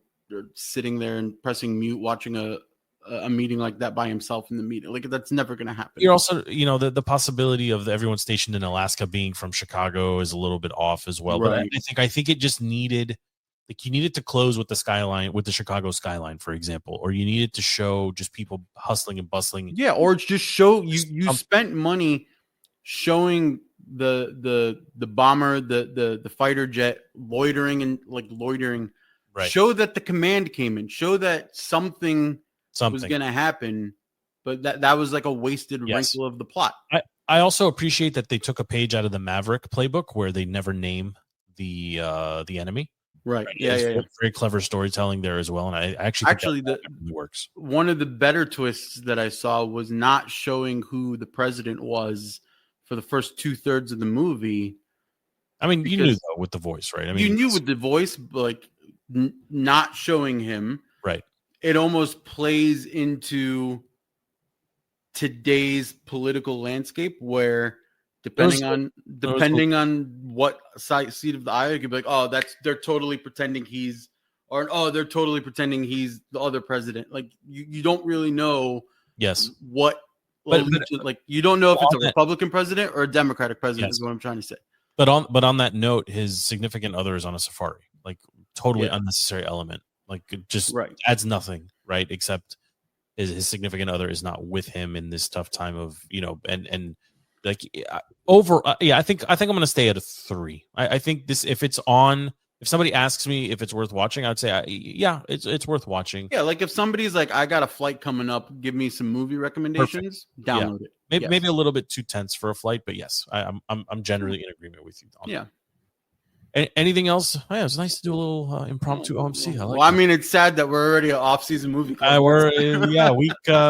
sitting there and pressing mute watching a meeting like that by himself in the meeting. Like that's never going to happen. You're also, the possibility of everyone stationed in Alaska being from Chicago is a little bit off as well. Right. But I think it just needed, like, you needed to close with the skyline, with the Chicago skyline, for example, or you needed to show just people hustling and bustling. Yeah, or just show you spent money showing the bomber, the fighter jet loitering Right. Show that the command came in. Show that something was going to happen. But that was like a wasted wrinkle of the plot. I also appreciate that they took a page out of the Maverick playbook where they never name the enemy. Right. Yeah. Very clever storytelling there as well. And I actually think that works. One of the better twists that I saw was not showing who the president was for the first 2/3 of the movie. I mean, you knew though with the voice, right? I mean, you knew with the voice, but like not showing him. Right. It almost plays into today's political landscape where depending on what seat of the aisle, you could be like, oh, they're totally pretending he's, or oh, they're totally pretending he's the other president. Like you don't really know what, but like you don't know if it's a Republican president or a Democratic president is what I'm trying to say. But on that note, his significant other is on a safari, like totally unnecessary element. Like it just adds nothing, right? Except his significant other is not with him in this tough time of, and like I think I'm going to stay at a 3. I think this, if somebody asks me if it's worth watching, I'd say, it's worth watching. Yeah. Like if somebody's like, I got a flight coming up, give me some movie recommendations, download it. Maybe a little bit too tense for a flight, but yes, I'm generally in agreement with you on that. Anything else? Oh, yeah, it's nice to do a little impromptu OMC. I mean, it's sad that we're already an off-season movie club.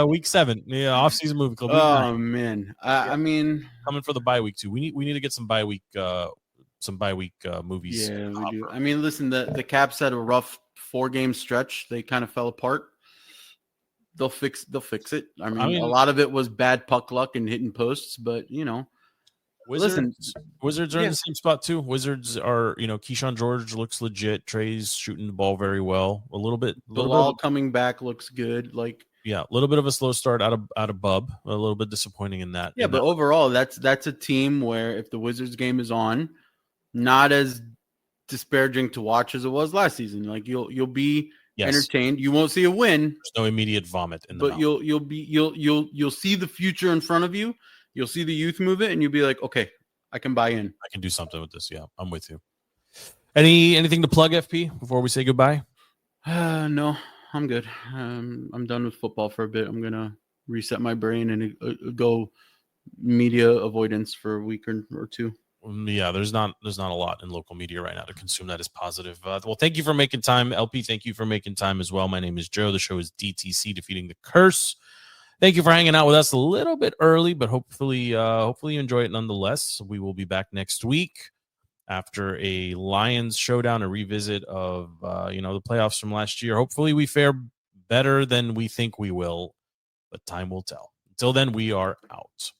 Week 7. Yeah, off-season movie club. Oh man, I mean, coming for the bye week too. We need to get some bye week movies. Yeah, we do. I mean, listen, the Caps had a rough 4-game stretch. They kind of fell apart. They'll fix it. I mean, a lot of it was bad puck luck and hitting posts, but Wizards are in the same spot too. Wizards are, Keyshawn George looks legit. Trey's shooting the ball very well. A little bit. Bilal coming back looks good. A little bit of a slow start out of Bub. A little bit disappointing in that. Yeah, but overall, that's a team where if the Wizards game is on, not as disparaging to watch as it was last season. Like you'll be entertained. You won't see a win. There's no immediate vomit in the mouth. You'll see the future in front of you. You'll see the youth movement, and you'll be like, okay, I can buy in. I can do something with this. Yeah, I'm with you. Anything to plug, FP, before we say goodbye? No, I'm good. I'm done with football for a bit. I'm gonna reset my brain and go media avoidance for a week or two. Yeah, there's not a lot in local media right now to consume that is positive. Well, thank you for making time, LP. Thank you for making time as well. My name is Joe. The show is DTC, Defeating the Curse. Thank you for hanging out with us a little bit early, but hopefully you enjoy it nonetheless. We will be back next week after a Lions showdown, a revisit of the playoffs from last year. Hopefully we fare better than we think we will, but time will tell. Until then, we are out.